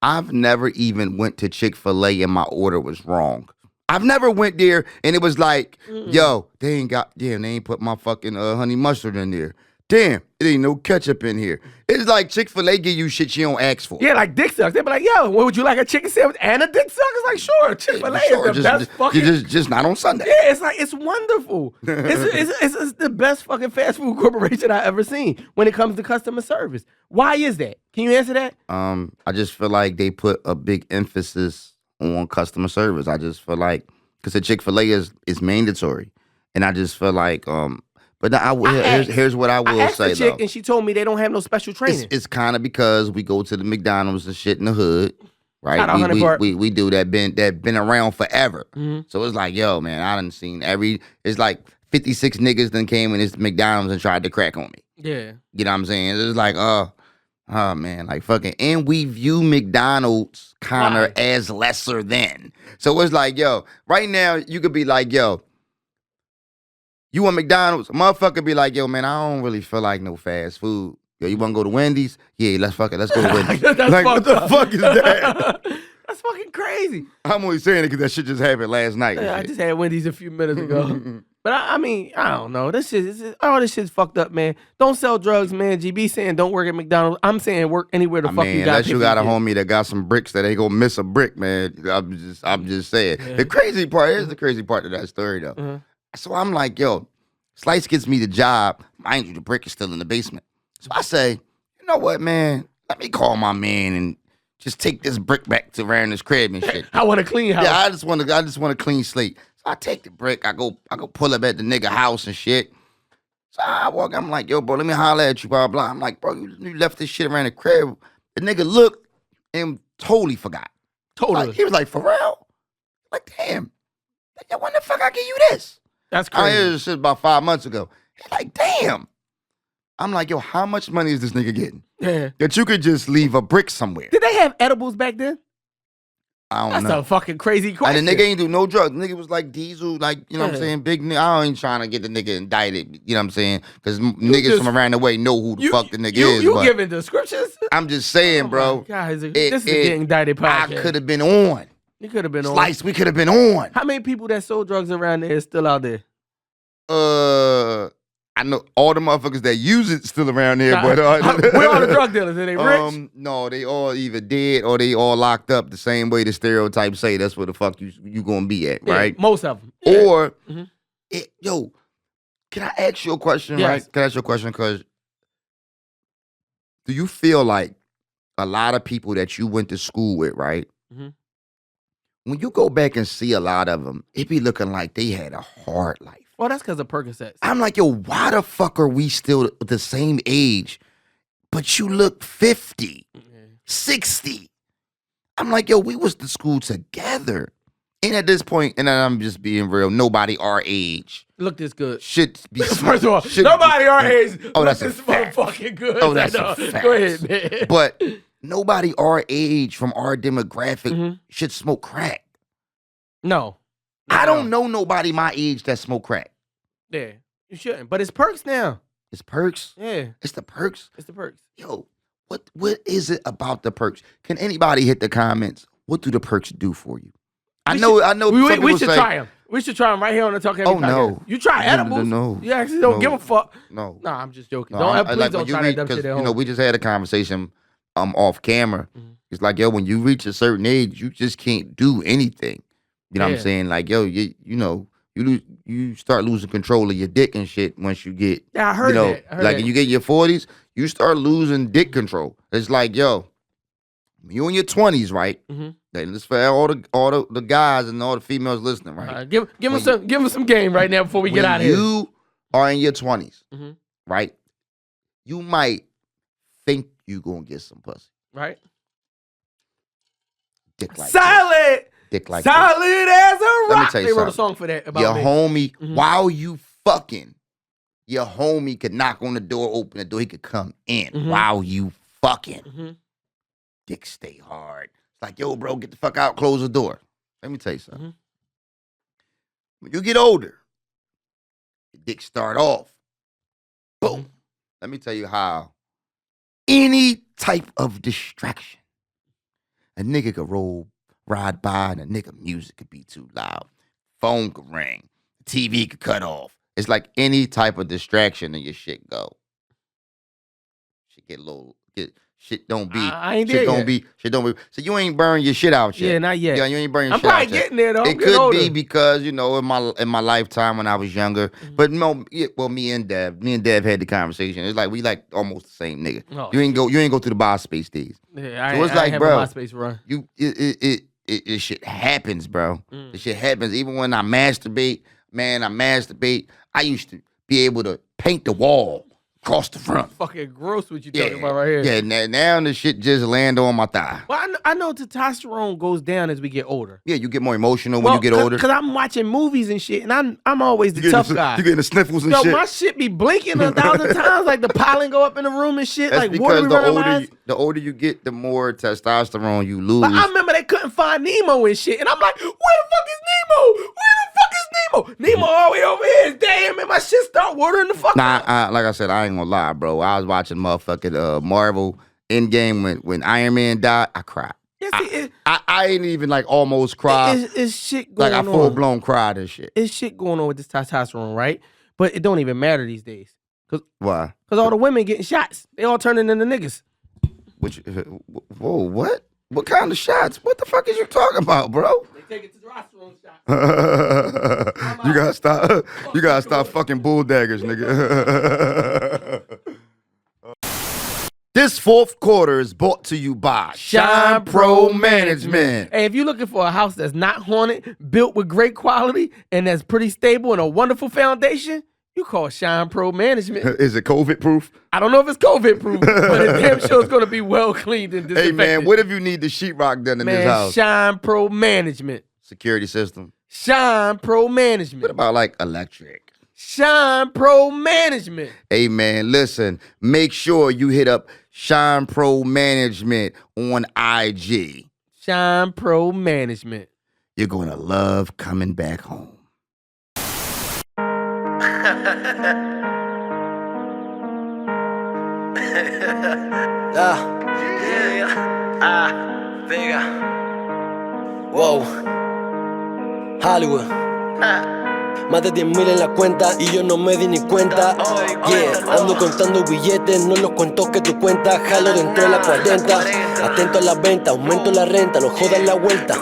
I've never even went to Chick-fil-A and my order was wrong. I've never went there and it was like, yo, they ain't put my fucking honey mustard in there. Damn, it ain't no ketchup in here. It's like Chick-fil-A give you shit you don't ask for. Yeah, like dick sucks. They be like, yo, what would you like, a chicken sandwich and a dick suck? It's like, sure, Chick-fil-A Sure, is the best fucking. just not on Sunday. Yeah, it's like, it's wonderful. It's the best fucking fast food corporation I ever seen when it comes to customer service. Why is that? Can you answer that? I just feel like they put a big emphasis on customer service. I just feel like, because the Chick-fil-A is mandatory. And I just feel like, but here's what I will I asked say the chick though. and she told me they don't have no special training. It's kind of because we go to the McDonald's and shit in the hood, Shout out right? Honey Park. We do that been around forever. Mhm. So it's like, yo, man, I done seen it's like 56 niggas done came in this McDonald's and tried to crack on me. Yeah. You know what I'm saying? It's like, oh man, like fucking, and we view McDonald's kind of Why? as lesser than. So it's like, yo, right now you could be like, yo, you want McDonald's? A motherfucker be like, yo, man, I don't really feel like no fast food. Yo, you want to go to Wendy's? Yeah, let's go to Wendy's. That's like, what fucked the up. fuck is that? That's fucking crazy. I'm only saying it because that shit just happened last night. and Yeah, I shit. just had Wendy's a few minutes ago. But I mean, I don't know. All this shit's fucked up, man. Don't sell drugs, man. GB saying don't work at McDonald's. I'm saying work anywhere the I fuck mean, you got. unless you got a homie that got some bricks that ain't gonna miss a brick, man. I'm just saying. Yeah. The crazy part, here's the crazy part of that story though. Uh-huh. So I'm like, yo, Slice gets me the job. Mind you, the brick is still in the basement. So I say, you know what, man? Let me call my man and just take this brick back to around this crib and shit. I want a clean house. Yeah, I just want a clean slate. So I take the brick, I go pull up at the nigga house and shit. So I walk, I'm like, yo, bro, let me holler at you, blah, blah. I'm like, bro, you left this shit around the crib. The nigga looked and totally forgot. Totally. Like, he was like, for real? Like, damn. Yo, when the fuck I give you this? That's I crazy. heard this shit about 5 months ago. He's like, damn. I'm like, yo, how much money is this nigga getting? Yeah. That you could just leave a brick somewhere. Did they have edibles back then? I don't That's know. a fucking crazy question. And the nigga ain't do no drugs. The nigga was like diesel, like, you know what I'm saying? Big nigga. I ain't trying to get the nigga indicted, you know what I'm saying? Because niggas just- from around the way know who the fuck the nigga is. You but giving descriptions? I'm just saying, bro. Guys, this is a getting indicted I podcast. could have been on. You could have been on. Slice, we could have been on. How many people that sold drugs around there is still out there? I know all the motherfuckers that use it still around here, but where are the drug dealers? Are they rich? No, they all either dead or they all locked up the same way the stereotypes say. That's where the fuck you gonna be at, Yeah, right? most of them. Or, Mhm. yo, can I ask you a question, Yes. right? Can I ask you a question? Because do you feel like a lot of people that you went to school with, right? Mhm. When you go back and see a lot of them, it be looking like they had a hard life. Well, that's because of Percocets. I'm like, yo, why the fuck are we still the same age, but you look 50, 60? I'm like, yo, we was to school together. And at this point, and I'm just being real, nobody our age Look this good. should be. First of all, should nobody be- our age. Oh, that's this a fact. motherfucking good. Oh, that's I know. a fact. Go ahead, man. But nobody our age from our demographic Mhm. should smoke crack. No. I don't know nobody my age that smoke crack. Yeah, you shouldn't. But it's perks now. It's perks. Yeah, It's the perks. it's the perks. Yo, what is it about the perks? Can anybody hit the comments? What do the perks do for you? I know. We some people should say, try them. We should try them right here on the Talk Heavy Oh, podcast. no. You try No, edibles? no. You actually don't No. give a fuck. No. Nah, I'm just joking. No, Don't I- please like, don't when you try reach- that dumb shit at You home. know, we just had a conversation off camera. Mhm. It's like, yo, when you reach a certain age, you just can't do anything. You know what Yeah. I'm saying? Like, yo, you start losing control of your dick and shit once you get, Yeah, I heard that. I heard like that. when you get in your 40s, you start losing dick control. It's like, yo, you in your 20s, right? Mhm. Like, this for all the guys and all the females listening, right? Give him some game right now before we get When out of here. you are in your 20s, Mhm. right? You might think you gonna get some pussy. Right? Dick like Solid, dick like solid as a me rock. tell you They wrote a something. song for that about your me. homie, Mhm. while you fucking, your homie could knock on the door, open the door, he could come in Mhm. while you fucking. Mhm. Dick stay hard. It's like, yo, bro, get the fuck out, close the door. Let me tell you something. Mhm. When you get older, your dick start off. Boom. Let me tell you how any type of distraction, a nigga could ride by and a nigga music could be too loud. Phone could ring. The TV could cut off. It's like any type of distraction and your shit go. Shit get low. Shit don't be. I ain't shit there don't yet. be. Shit don't be. So you ain't burn your shit out yet. Yeah, not yet. Yeah, you ain't burn your I'm shit out probably yet. getting there though. I'm It getting could older. be because, in my lifetime when I was younger. Mhm. But no, me and Dev had the conversation. It's like we like almost the same nigga. Oh, You ain't go through the MySpace days. Yeah, So it's I like, have bro, a MySpace run. It shit happens, bro. Mm. The shit happens. Even when I masturbate, I used to be able to paint the wall across the front. Fucking gross what you talking about right here. Yeah, now the shit just land on my thigh. Well, I know testosterone goes down as we get older. Yeah, you get more emotional when you get older. Because I'm watching movies and shit, and I'm always the tough guy. You getting the sniffles and Yo, shit. my shit be blinking 1,000 times, like the pollen go up in the room and shit. That's like water because be running my eyes. the older you get, the more testosterone you lose. But I remember they couldn't find Nemo and shit, and I'm like, where the fuck is Nemo? Where the fuck is Nemo? Nemo all the way over here. Damn, and my shit start watering the fuck up. Like I said, I ain't gonna lie, bro. I was watching motherfucking Marvel Endgame when Iron Man died. I cried. Yeah, see, I ain't even like almost cried. it's shit going Like I on. full blown cried and shit. It's shit going on with this testosterone, right? But it don't even matter these days. Why? Because all the women getting shots. They all turning into niggas. Whoa, what? What kind of shots? What the fuck is you talking about, bro? They take it to testosterone shots. You gotta stop. You gotta stop fucking bull daggers, nigga. This fourth quarter is brought to you by Shine Pro Management. Hey, if you're looking for a house that's not haunted, built with great quality, and that's pretty stable and a wonderful foundation, you call Shine Pro Management. Is it COVID proof? I don't know if it's COVID proof, but it damn sure is going to be well cleaned and disinfected. Hey man, what if you need the sheetrock done in this house? Shine Pro Management. Security system. Shine Pro Management. What about like electric? Shine Pro Management. Hey man, listen, make sure you hit up Shine Pro Management on IG. Shine Pro Management. You're gonna love coming back home. Vega. Wow. Hollywood. Más de 10.000 en la cuenta y yo no me di ni cuenta. Yeah, ando contando billetes, no los cuento que tu cuenta. Jalo dentro de la 40. Atento a la venta, aumento la renta, no jodas la vuelta.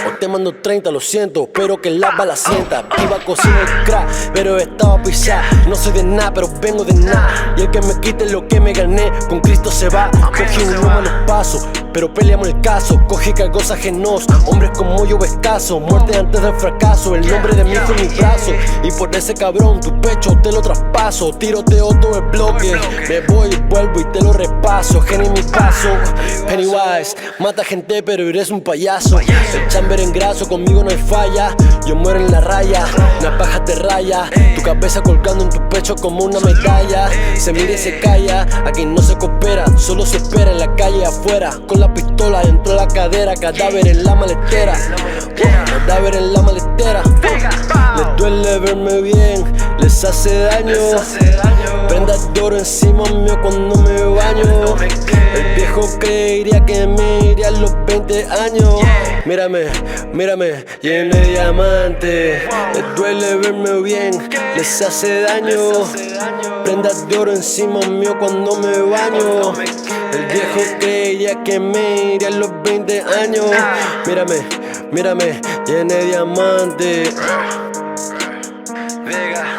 O te mando 30, lo siento, pero que la bala sienta. Iba a cocinar el crack, pero estaba pisada. No soy de nada, pero vengo de nada. Y el que me quite lo que me gané, con Cristo se va. Cogí un número los pasos, pero peleamos el caso. Coge cargos ajenos, hombres como yo escaso. Muerte antes del fracaso, el nombre de mí fue mi brazo. Y por ese cabrón tu pecho te lo traspaso. Tiroteo todo el bloque, me voy, vuelvo y te lo repaso. Genio en mi paso, Pennywise, mata gente pero eres un payaso. El chamber en graso, conmigo no hay falla. Yo muero en la raya, una paja te raya. Tu cabeza colgando en tu pecho como una medalla. Se mira y se calla, aquí no se coopera. Solo se espera en la calle afuera. Con la pistola dentro de la cadera, cadáver en la maletera. Cadáver en la maletera. Les duele verme bien, les hace daño. Prendas de oro encima mío cuando me baño. El viejo creería que me iría a los 20 años. Mírame, mírame, lleno de diamante. Les duele verme bien, les hace daño. Prendas de oro encima mío cuando me baño. El viejo creería que me iría a los 20 años. Mírame, mírame, lleno de diamante. Vega.